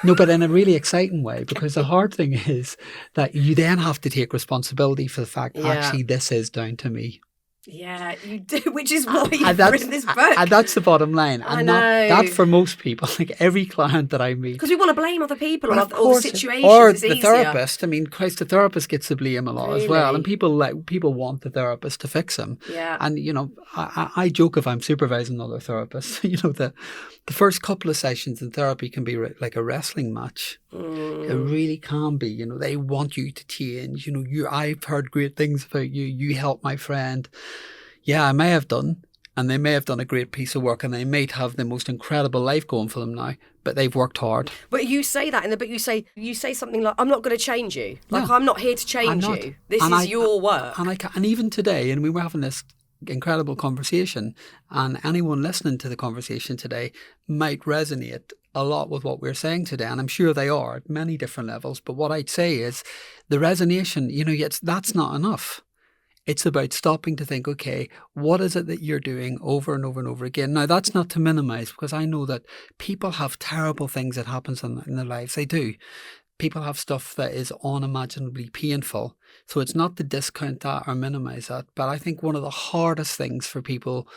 No, but in a really exciting way, because the hard thing is that you then have to take responsibility for the fact, actually, this is down to me. Yeah, you do, which is why you've written this book. And that's the bottom line. And I know. That for most people, like every client that I meet. Because we want to blame other people or the situations. Or it's the easier. therapist. I mean, Christ, the therapist gets the blame a lot as well. And people want the therapist to fix them. Yeah. And, you know, I joke if I'm supervising other therapists, you know, the first couple of sessions in therapy can be like a wrestling match. It really can be. You know, they want you to change. You know, I've heard great things about you. You helped my friend. Yeah, I may have done, and they may have done a great piece of work, and they may have the most incredible life going for them now, but they've worked hard. But you say that in the book. You say something like, "I'm not going to change you. Like, I'm not here to change you. This is your work." And even today, and we were having this incredible conversation, and anyone listening to the conversation today might resonate a lot with what we're saying today, and I'm sure they are at many different levels. But what I'd say is the resonation, you know, that's not enough. It's about stopping to think, okay, what is it that you're doing over and over and over again? Now, that's not to minimise, because I know that people have terrible things that happens in their lives. They do. People have stuff that is unimaginably painful. So it's not to discount that or minimise that. But I think one of the hardest things for people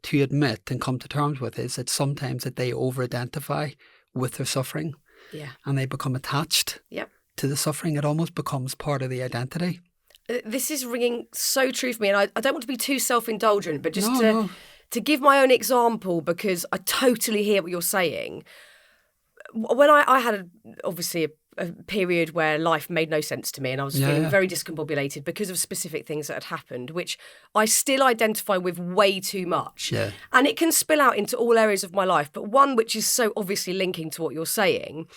to admit and come to terms with is that sometimes that they over-identify with their suffering. Yeah. And they become attached to the suffering. It almost becomes part of the identity. This is ringing so true for me, and I don't want to be too self-indulgent, but just to give my own example, because I totally hear what you're saying. When I had obviously a period where life made no sense to me, and I was feeling very discombobulated because of specific things that had happened, which I still identify with way too much. Yeah. And it can spill out into all areas of my life, but one which is so obviously linking to what you're saying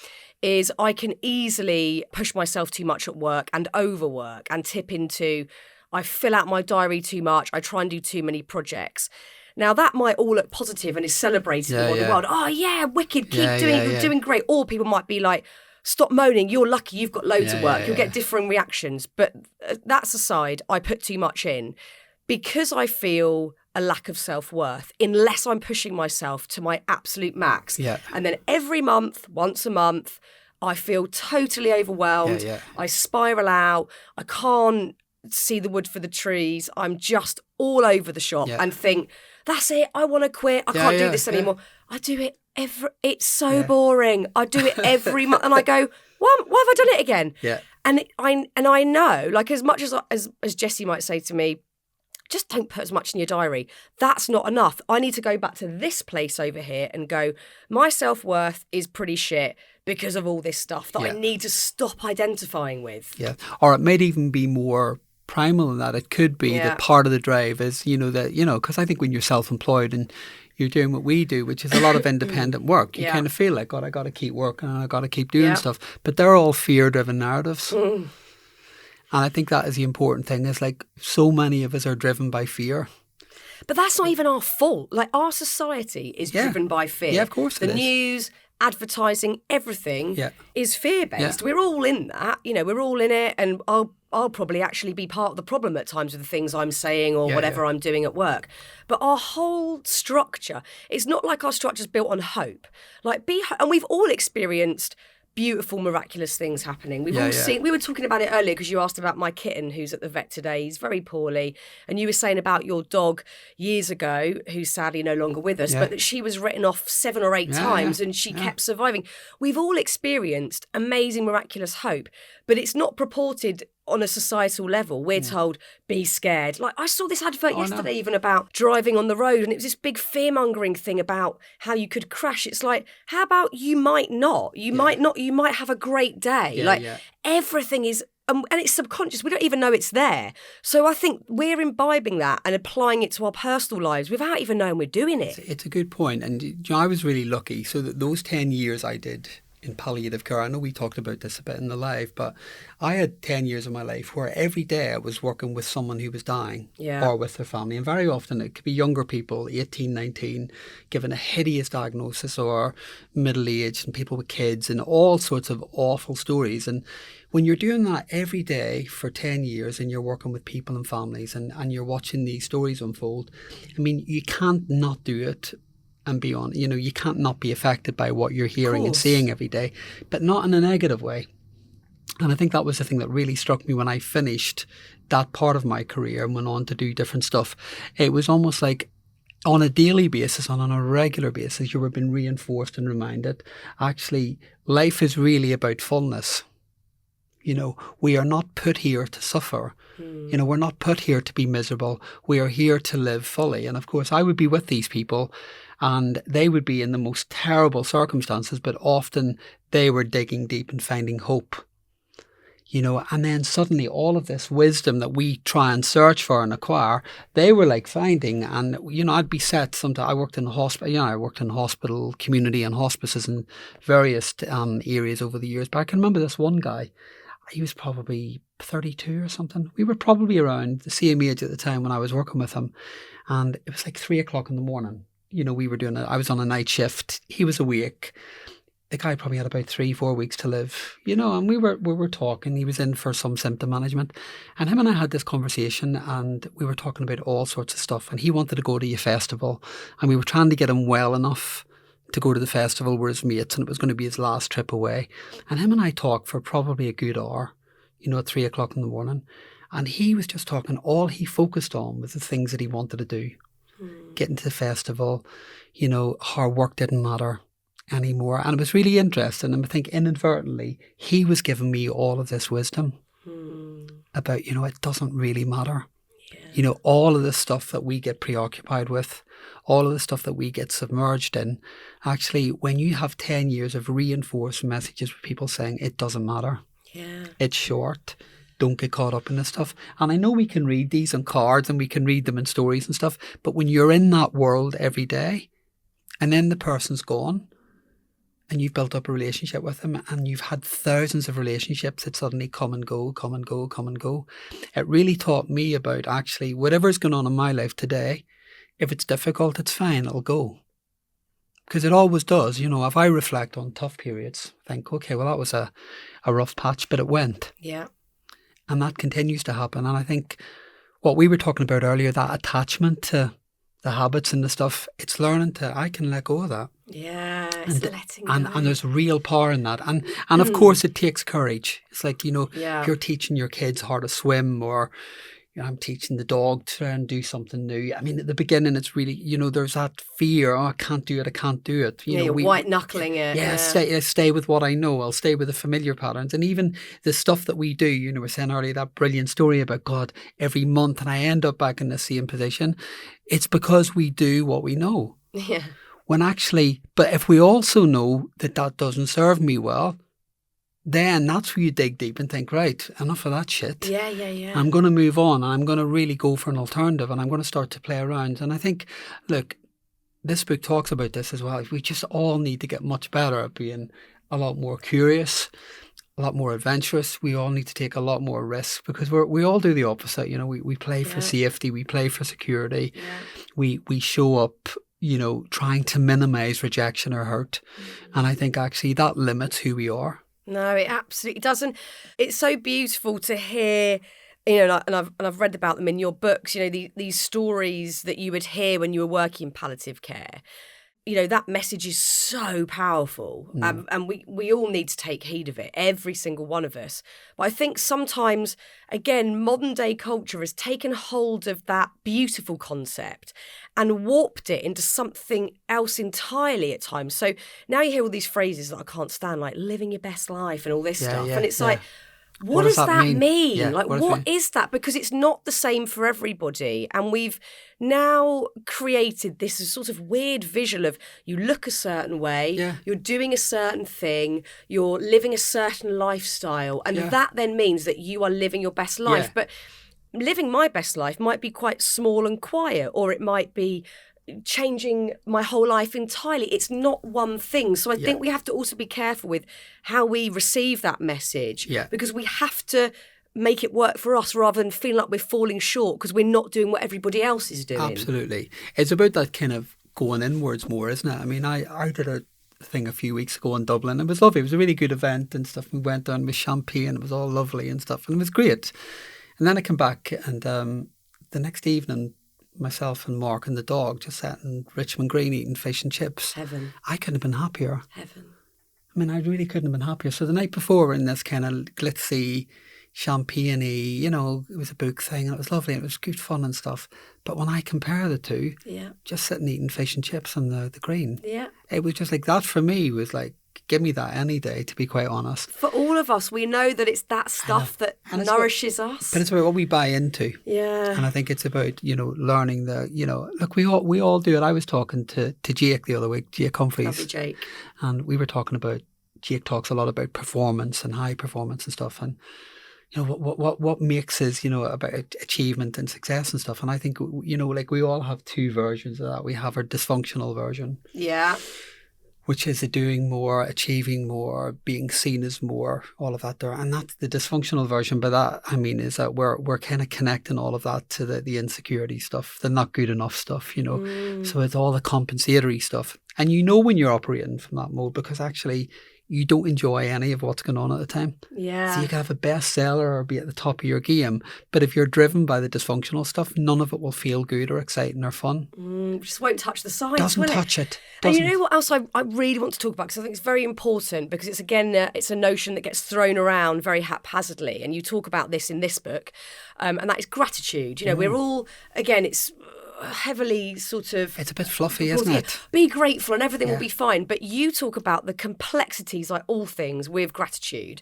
is I can easily push myself too much at work and overwork and tip into, I fill out my diary too much, I try and do too many projects. Now, that might all look positive and is celebrated in the world. Oh, yeah, wicked, keep doing great. Or people might be like, stop moaning, you're lucky, you've got loads of work. You'll get differing reactions. But that's aside, I put too much in because I feel a lack of self-worth unless I'm pushing myself to my absolute max. Yeah. And then every month, once a month, I feel totally overwhelmed. I spiral out. I can't see the wood for the trees. I'm just all over the shop and think, that's it, I want to quit. I can't do this anymore. I do it it's so boring. I do it every month. And I go, why have I done it again? Yeah. And I know, like, as much as Jessie might say to me, just don't put as much in your diary. That's not enough. I need to go back to this place over here and go, my self-worth is pretty shit because of all this stuff that I need to stop identifying with. Yeah. Or it might even be more primal than that. It could be that part of the drive is, because I think when you're self-employed and you're doing what we do, which is a lot of independent work, you kind of feel like, God, I got to keep working and I got to keep doing stuff. But they're all fear-driven narratives. And I think that is the important thing, is like so many of us are driven by fear. But that's not even our fault. Like, our society is driven by fear. Yeah, of course it is. The news, advertising, everything is fear-based. Yeah. We're all in that. We're all in it. And I'll probably actually be part of the problem at times with the things I'm saying or whatever I'm doing at work. But our whole structure, it's not like our structure's built on hope. And we've all experienced beautiful, miraculous things happening. We've all seen, we were talking about it earlier because you asked about my kitten who's at the vet today. He's very poorly. And you were saying about your dog years ago, who's sadly no longer with us, but that she was written off 7 or 8 times and she kept surviving. We've all experienced amazing, miraculous hope, but it's not purported on a societal level. We're told, be scared. Like, I saw this advert yesterday even about driving on the road, and it was this big fear-mongering thing about how you could crash. It's like, how about you might not? You might not. You might have a great day. Everything is... and it's subconscious. We don't even know it's there. So I think we're imbibing that and applying it to our personal lives without even knowing we're doing it. It's a good point. And I was really lucky. So that those 10 years I did in palliative care, I know we talked about this a bit in the live, but I had 10 years of my life where every day I was working with someone who was dying or with their family. And very often it could be younger people, 18, 19, given a hideous diagnosis, or middle-aged and people with kids, and all sorts of awful stories. And when you're doing that every day for 10 years and you're working with people and families and you're watching these stories unfold, I mean, you can't not do it and be on. You know, you can't not be affected by what you're hearing and seeing every day, but not in a negative way. And I think that was the thing that really struck me when I finished that part of my career and went on to do different stuff. It was almost like on a daily basis, on a regular basis, you were being reinforced and reminded, actually, life is really about fullness. You know, we are not put here to suffer. You know, we're not put here to be miserable. We are here to live fully. And of course, I would be with these people and they would be in the most terrible circumstances, but often they were digging deep and finding hope. You know, and then suddenly all of this wisdom that we try and search for and acquire, they were like finding. And, you know, I'd be set sometimes. I worked in hospital, community and hospices in various areas over the years. But I can remember this one guy. He was probably 32 or something. We were probably around the same age at the time when I was working with him. And it was like 3 o'clock in the morning. You know, I was on a night shift. He was awake. The guy probably had about 3-4 weeks to live, you know, and we were talking. He was in for some symptom management. And him and I had this conversation and we were talking about all sorts of stuff. And he wanted to go to a festival and we were trying to get him well enough to go to the festival with his mates, and it was going to be his last trip away. And him and I talked for probably a good hour, you know, at 3 o'clock in the morning. And he was just talking, all he focused on was the things that he wanted to do. Getting to the festival, you know, how work didn't matter anymore. And it was really interesting. And I think inadvertently, he was giving me all of this wisdom about, you know, it doesn't really matter. You know, all of the stuff that we get preoccupied with, all of the stuff that we get submerged in, actually, when you have 10 years of reinforced messages with people saying it doesn't matter, it's short, don't get caught up in this stuff. And I know we can read these on cards and we can read them in stories and stuff, but when you're in that world every day and then the person's gone and you've built up a relationship with them and you've had thousands of relationships that suddenly come and go. It really taught me about actually whatever's going on in my life today, if it's difficult, it's fine, it'll go. Because it always does. You know, if I reflect on tough periods, think, okay, well, that was a rough patch, but it went. Yeah. And that continues to happen. And I think what we were talking about earlier, that attachment to the habits and the stuff, it's learning I can let go of that. Yeah, it's letting go. And there's real power in that. And of course it takes courage. It's like, you know, if you're teaching your kids how to swim, or you know, I'm teaching the dog to try and do something new. I mean, at the beginning, it's really, you know, there's that fear, I can't do it. You know, you're white-knuckling it. Yeah, stay with what I know. I'll stay with the familiar patterns. And even the stuff that we do, you know, we were saying earlier, that brilliant story about God every month, and I end up back in the same position. It's because we do what we know. Yeah. But if we also know that doesn't serve me well, then that's where you dig deep and think, right, enough of that shit. Yeah. I'm going to move on. I'm going to really go for an alternative, and I'm going to start to play around. And I think, look, this book talks about this as well. We just all need to get much better at being a lot more curious, a lot more adventurous. We all need to take a lot more risks, because we all do the opposite. You know, we play for safety, we play for security. Yeah. We show up, you know, trying to minimize rejection or hurt. And I think actually that limits who we are. No, it absolutely doesn't. It's so beautiful to hear, you know, and I've read about them in your books, you know, these stories that you would hear when you were working in palliative care. that message is so powerful, and we all need to take heed of it, every single one of us. But I think sometimes, again, modern day culture has taken hold of that beautiful concept and warped it into something else entirely at times. So now you hear all these phrases that I can't stand, like living your best life and all this stuff. And it's like, what does that mean? Yeah, like, what is that? Because it's not the same for everybody. And we've now created this sort of weird visual of you look a certain way, you're doing a certain thing, you're living a certain lifestyle. And that then means that you are living your best life. But living my best life might be quite small and quiet, or it might be changing my whole life entirely. It's not one thing. So I think we have to also be careful with how we receive that message, because we have to make it work for us rather than feeling like we're falling short because we're not doing what everybody else is doing. Absolutely. It's about that kind of going inwards more, isn't it? I mean, I did a thing a few weeks ago in Dublin. It was lovely. It was a really good event and stuff. We went down with champagne. It was all lovely and stuff, and it was great. And then I came back, and the next evening, myself and Mark and the dog just sat in Richmond Green eating fish and chips. Heaven. I couldn't have been happier. Heaven. I mean, I really couldn't have been happier. So the night before, we're in this kind of glitzy, champagne-y, it was a book thing, and it was lovely, and it was good fun and stuff. But when I compare the two, just sitting eating fish and chips on the green, it was just like that for me was like, give me that any day, to be quite honest. For all of us, we know that it's that stuff that nourishes us. But it's about what we buy into. Yeah. And I think it's about, learning look, we all do it. I was talking to Jake the other week, Jake Humphreys. Lovely Jake. And we were talking about, Jake talks a lot about performance and high performance and stuff. And, what makes us, about achievement and success and stuff. And I think, like we all have two versions of that. We have our dysfunctional version. Yeah. Which is doing more, achieving more, being seen as more, all of that there. And that's the dysfunctional version. But that, I mean, is that we're kind of connecting all of that to the insecurity stuff, the not good enough stuff, So it's all the compensatory stuff. And when you're operating from that mode, because actually you don't enjoy any of what's going on at the time. Yeah. So you can have a bestseller or be at the top of your game. But if you're driven by the dysfunctional stuff, none of it will feel good or exciting or fun. Just won't touch the sides, Doesn't touch it. And you know what else I really want to talk about, because I think it's very important, because it's, again, it's a notion that gets thrown around very haphazardly. And you talk about this in this book, and that is gratitude. We're all, again, it's heavily sort of... It's a bit fluffy, isn't it? Be grateful and everything will be fine. But you talk about the complexities, like all things, with gratitude.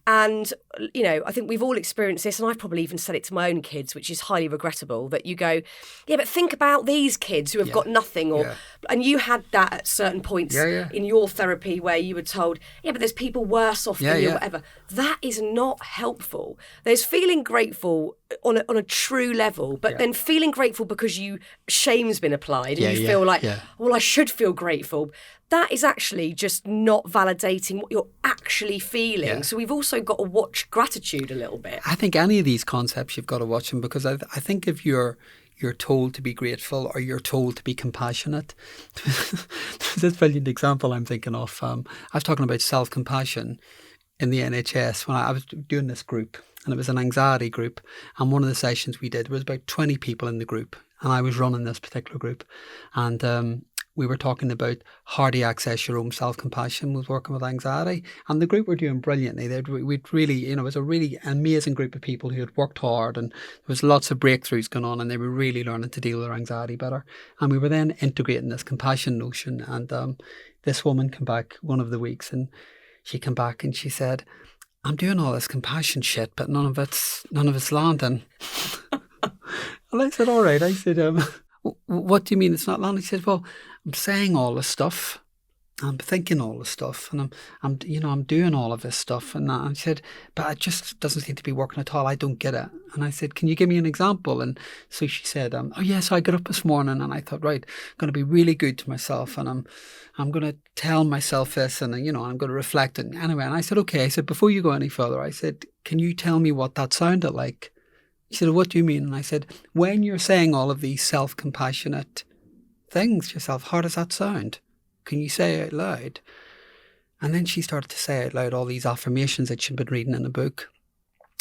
And, I think we've all experienced this, and I've probably even said it to my own kids, which is highly regrettable, that you go, yeah, but think about these kids who have got nothing. And you had that at certain points in your therapy where you were told, yeah, but there's people worse off than you, whatever. That is not helpful. There's feeling grateful on a true level, but then feeling grateful because shame's been applied and you feel like, well, I should feel grateful. That is actually just not validating what you're actually feeling. Yeah. So we've also got to watch gratitude a little bit. I think any of these concepts you've got to watch them, because I think if you're told to be grateful or you're told to be compassionate. There's this brilliant example I'm thinking of. I was talking about self-compassion in the NHS when I was doing this group, and it was an anxiety group, and one of the sessions we did was about 20 people in the group, and I was running this particular group, and we were talking about how to access your own self-compassion with working with anxiety, and the group were doing brilliantly. We'd really, it was a really amazing group of people who had worked hard, and there was lots of breakthroughs going on, and they were really learning to deal with their anxiety better. And we were then integrating this compassion notion, and this woman came back one of the weeks, and she came back and she said, I'm doing all this compassion shit, but none of it's landing. And I said, all right. I said, what do you mean it's not landing? She said, well, I'm saying all this stuff, I'm thinking all this stuff, and I'm doing all of this stuff, and that. And she said, but it just doesn't seem to be working at all. I don't get it. And I said, can you give me an example? And so she said, oh yes, I got up this morning and I thought, right, I'm going to be really good to myself, and I'm going to tell myself this, and I'm going to reflect. And anyway, and I said, okay. I said, before you go any further, I said, can you tell me what that sounded like? She said, what do you mean? And I said, when you're saying all of these self-compassionate things to yourself, how does that sound? Can you say it out loud? And then she started to say out loud all these affirmations that she'd been reading in a book.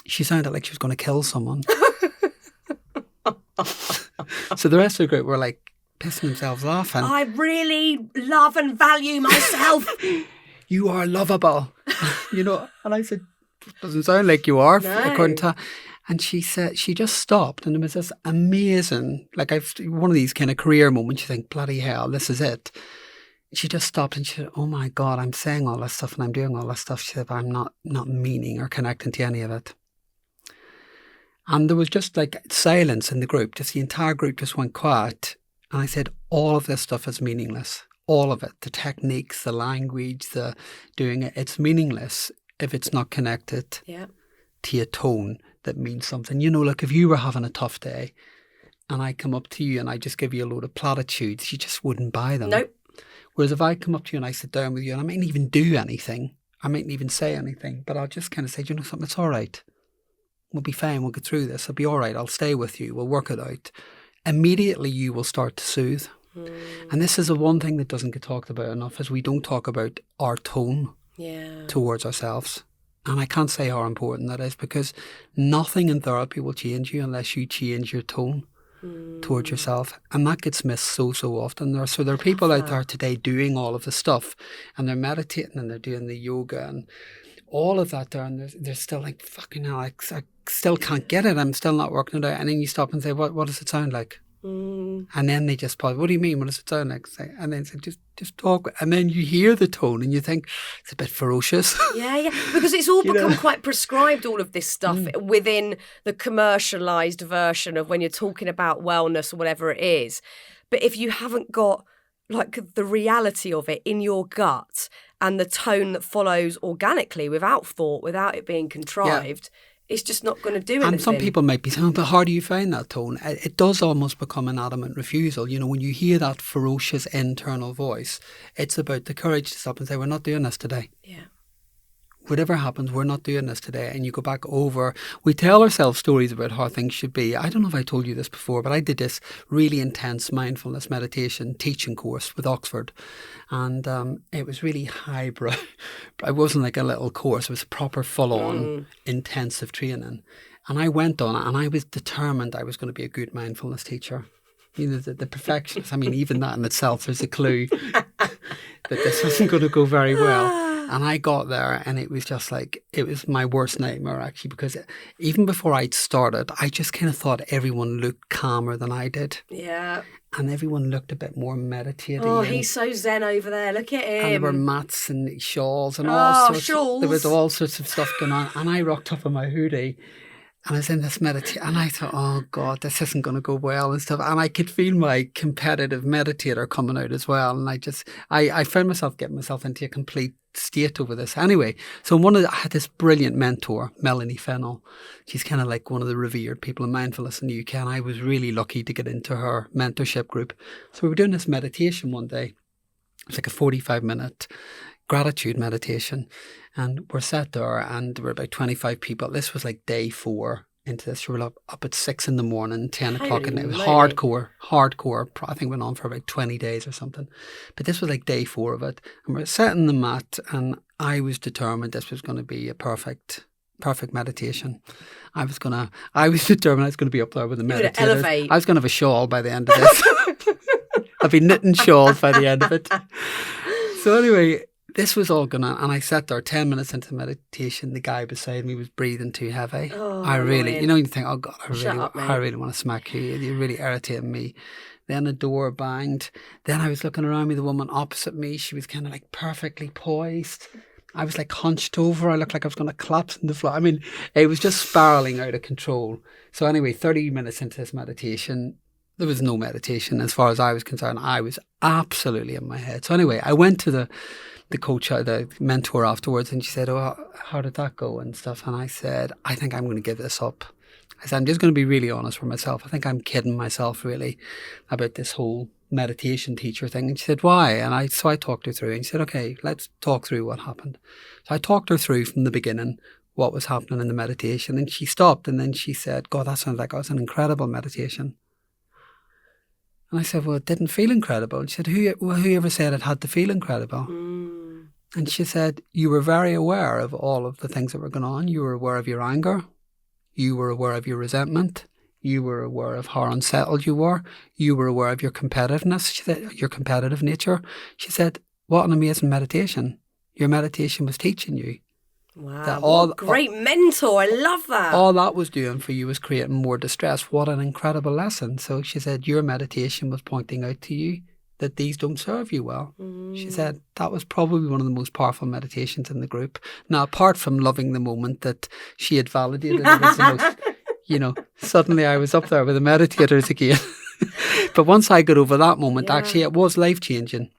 She sounded like she was going to kill someone. So the rest of the group were like pissing themselves laughing. I really love and value myself. You are lovable. And I said, doesn't sound like you are, according to her. And she said, she just stopped, and it was this amazing, like one of these kind of career moments, you think, bloody hell, this is it. She just stopped and she said, oh my God, I'm saying all this stuff and I'm doing all this stuff. She said, but I'm not meaning or connecting to any of it. And there was just like silence in the group, just the entire group just went quiet. And I said, all of this stuff is meaningless. All of it, the techniques, the language, the doing it, it's meaningless if it's not connected to a tone that means something. Like if you were having a tough day and I come up to you and I just give you a load of platitudes, you just wouldn't buy them. Nope. Whereas if I come up to you and I sit down with you and I mightn't even do anything, I mightn't even say anything, but I'll just kind of say, do you know something, it's all right. We'll be fine, we'll get through this, it'll be all right, I'll stay with you, we'll work it out. Immediately you will start to soothe. And this is the one thing that doesn't get talked about enough, is we don't talk about our tone towards ourselves. And I can't say how important that is, because nothing in therapy will change you unless you change your tone towards yourself. And that gets missed so often. There are people out there today doing all of the stuff, and they're meditating and they're doing the yoga and all of that there, and they're still like, fucking hell, I still can't get it, I'm still not working it out. And then you stop and say, what does it sound like? And then they just pause. What do you mean? What does it sound like? And then say, just talk. And then you hear the tone and you think it's a bit ferocious. Yeah. Because it's all become quite prescribed, all of this stuff within the commercialised version of when you're talking about wellness or whatever it is. But if you haven't got like the reality of it in your gut and the tone that follows organically, without thought, without it being contrived, it's just not going to do anything. And some people might be saying, but how do you find that tone? It does almost become an adamant refusal. When you hear that ferocious internal voice, it's about the courage to stop and say, we're not doing this today. Yeah. Whatever happens, we're not doing this today. And you go back over, we tell ourselves stories about how things should be. I don't know if I told you this before, but I did this really intense mindfulness meditation teaching course with Oxford. And it was really highbrow. It wasn't like a little course. It was proper full-on intensive training. And I went on it and I was determined I was going to be a good mindfulness teacher. The perfectionist, even that in itself is a clue that this wasn't going to go very well. And I got there and it was just like, it was my worst nightmare actually, because even before I'd started, I just kind of thought everyone looked calmer than I did. Yeah. And everyone looked a bit more meditative. Oh, he's so zen over there. Look at him. And there were mats and shawls and all sorts. Shawls. There was all sorts of stuff going on. And I rocked up in my hoodie. And I was in this meditation, and I thought, oh God, this isn't going to go well and stuff. And I could feel my competitive meditator coming out as well. And I found myself getting myself into a complete state over this. Anyway, so I had this brilliant mentor, Melanie Fennell. She's kind of like one of the revered people in mindfulness in the UK. And I was really lucky to get into her mentorship group. So we were doing this meditation one day. It was like a 45-minute gratitude meditation. And we're sat there and there were about 25 people. This was like day 4 into this. We were up at 6 in the morning, 10 o'clock at night. It was hardcore. I think it went on for about 20 days or something. But this was like day 4 of it. And we're sat in the mat and I was determined this was going to be a perfect meditation. I was determined I was going to be up there with the meditators. Elevate. I was going to have a shawl by the end of this. I'd be knitting shawls by the end of it. So anyway, this was all going on, and I sat there 10 minutes into the meditation. The guy beside me was breathing too heavy. Oh, I really, annoying. you think, oh God, I really want to smack you. You're really irritating me. Then the door banged. Then I was looking around me, the woman opposite me, she was kind of like perfectly poised. I was like hunched over. I looked like I was going to collapse on the floor. It was just spiraling out of control. So anyway, 30 minutes into this meditation, there was no meditation as far as I was concerned. I was absolutely in my head. So anyway, I went to the coach, the mentor afterwards, and she said, oh, how did that go and stuff? And I said, I think I'm going to give this up. I said, I'm just going to be really honest with myself. I think I'm kidding myself really about this whole meditation teacher thing. And she said, why? And so I talked her through, and she said, okay, let's talk through what happened. So I talked her through from the beginning what was happening in the meditation, and she stopped, and then she said, God, that sounds like it was an incredible meditation. And I said, well, it didn't feel incredible. And she said, whoever said it had to feel incredible? And she said, you were very aware of all of the things that were going on. You were aware of your anger. You were aware of your resentment. You were aware of how unsettled you were. You were aware of your competitiveness, she said, your competitive nature. She said, what an amazing meditation. Your meditation was teaching you. Wow, what a great mentor. I love that. All that was doing for you was creating more distress. What an incredible lesson. So she said, your meditation was pointing out to you that these don't serve you well. She said that was probably one of the most powerful meditations in the group. Now, apart from loving the moment that she had validated it as the most, suddenly I was up there with the meditators again. But once I got over that moment, actually, it was life-changing.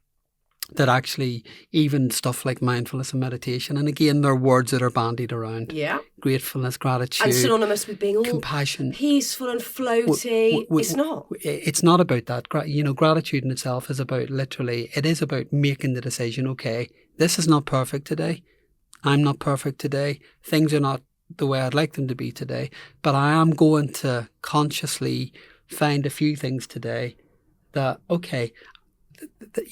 That actually, even stuff like mindfulness and meditation, and again, they're words that are bandied around. Yeah. Gratefulness, gratitude. And synonymous with being all compassion. Peaceful and floaty. It's not. It's not about that. Gratitude in itself is about it is about making the decision, okay, this is not perfect today. I'm not perfect today. Things are not the way I'd like them to be today. But I am going to consciously find a few things today that, okay,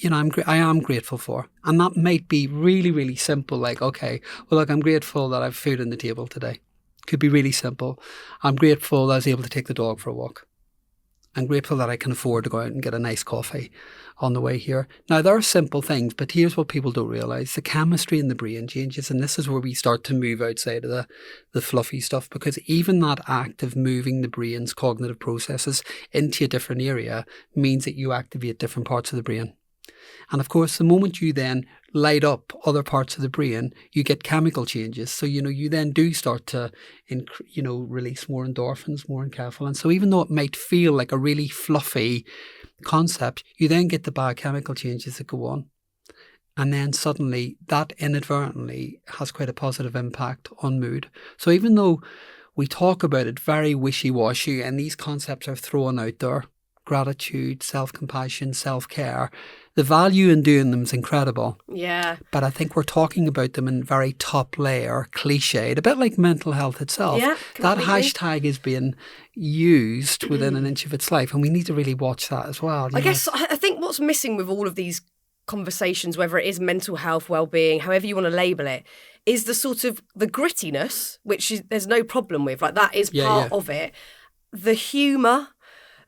I am grateful for. And that might be really, really simple. Like, okay, well, look, I'm grateful that I have food on the table today. Could be really simple. I'm grateful that I was able to take the dog for a walk. I'm grateful that I can afford to go out and get a nice coffee on the way here. Now, there are simple things, but here's what people don't realise. The chemistry in the brain changes, and this is where we start to move outside of the fluffy stuff, because even that act of moving the brain's cognitive processes into a different area means that you activate different parts of the brain. And of course, the moment you then light up other parts of the brain, you get chemical changes. So, you then do start to, release more endorphins, more enkephalins. So even though it might feel like a really fluffy concept, you then get the biochemical changes that go on. And then suddenly that inadvertently has quite a positive impact on mood. So even though we talk about it very wishy-washy and these concepts are thrown out there, gratitude, self-compassion, self-care, the value in doing them is incredible. Yeah. But I think we're talking about them in very top layer, cliched, a bit like mental health itself. Yeah, that hashtag is being used within an inch of its life, and we need to really watch that as well. I think what's missing with all of these conversations, whether it is mental health, well-being, however you want to label it, is the sort of the grittiness, which there's no problem with. Like, that is part of it. The humour,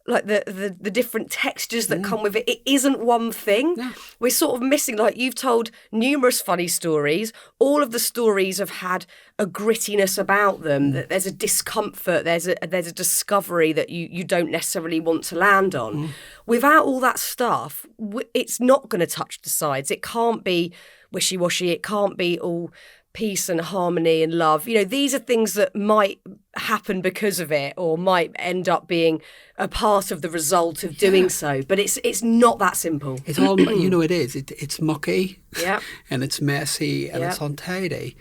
like the different textures that come with it. It isn't one thing. Yeah. We're sort of missing, like, you've told numerous funny stories. All of the stories have had a grittiness about them. That there's a discomfort, there's a discovery that you don't necessarily want to land on. Without all that stuff, it's not going to touch the sides. It can't be wishy-washy. It can't be all peace and harmony and love. These are things that might happen because of it, or might end up being a part of the result of doing so. But it's not that simple. It's all, it is. It's mucky, and it's messy, and it's untidy.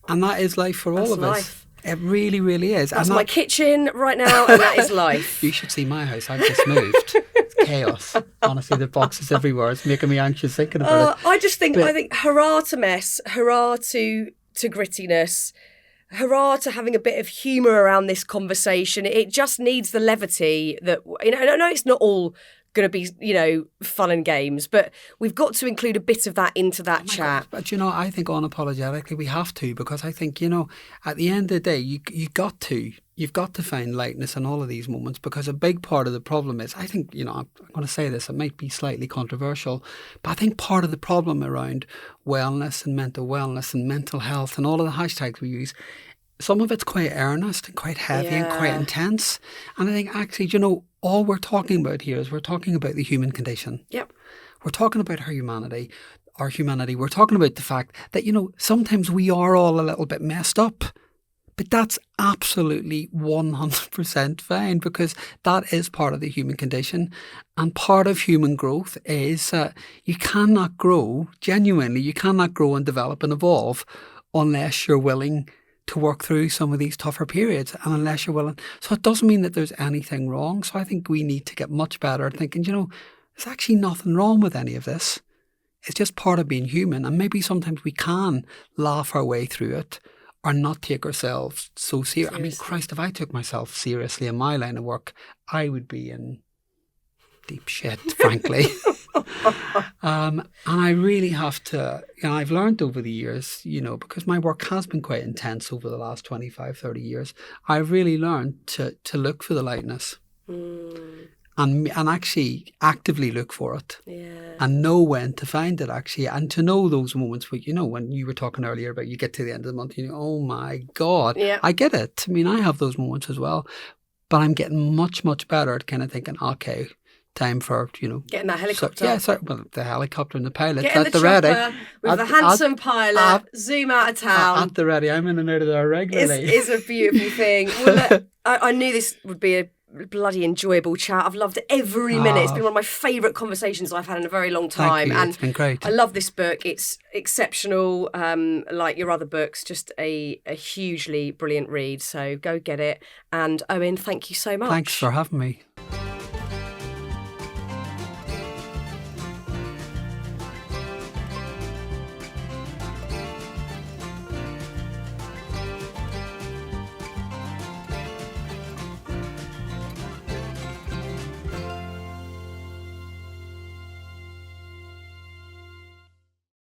And that is life for all of us. It really, really is. That's my kitchen right now, and that is life. You should see my house. I've just moved. It's chaos. Honestly, the boxes everywhere. It's making me anxious thinking about it. I think hurrah to mess, hurrah to grittiness, hurrah to having a bit of humour around this conversation. It just needs the levity that, I know it's not all going to be, fun and games, but we've got to include a bit of that into that chat. God. But, I think unapologetically we have to, because I think, at the end of the day, you've got to find lightness in all of these moments, because a big part of the problem is, I think, I'm going to say this, it might be slightly controversial, but I think part of the problem around wellness and mental health and all of the hashtags we use, some of it's quite earnest and quite heavy and quite intense. And I think actually, all we're talking about here is we're talking about the human condition. Yep. We're talking about our humanity. We're talking about the fact that, sometimes we are all a little bit messed up. But that's absolutely 100% fine, because that is part of the human condition. And part of human growth is you cannot grow and develop and evolve unless you're willing to work through some of these tougher periods, and unless you're willing. So it doesn't mean that there's anything wrong. So I think we need to get much better at thinking, there's actually nothing wrong with any of this. It's just part of being human. And maybe sometimes we can laugh our way through it, or not take ourselves so seriously. I mean, Christ, if I took myself seriously in my line of work, I would be in deep shit, frankly. And I really have to, I've learned over the years, because my work has been quite intense over the last 25, 30 years, I've really learned to look for the lightness. And actually actively look for it, and know when to find it, actually, and to know those moments where, when you were talking earlier about you get to the end of the month, oh my God, I get it. I mean, I have those moments as well, but I'm getting much, much better at kind of thinking, okay, time for, getting that helicopter. The helicopter and the pilot. Getting at the ready. With the handsome pilot, zoom out of town. At the ready. I'm in and out of there regularly. It's a beautiful thing. Well, look, I knew this would be a bloody enjoyable chat. I've loved every minute. It's been one of my favourite conversations I've had in a very long time. Thank you. And it's been great. I love this book. It's exceptional. Like your other books, just a hugely brilliant read. So go get it. And Owen, thank you so much. Thanks for having me.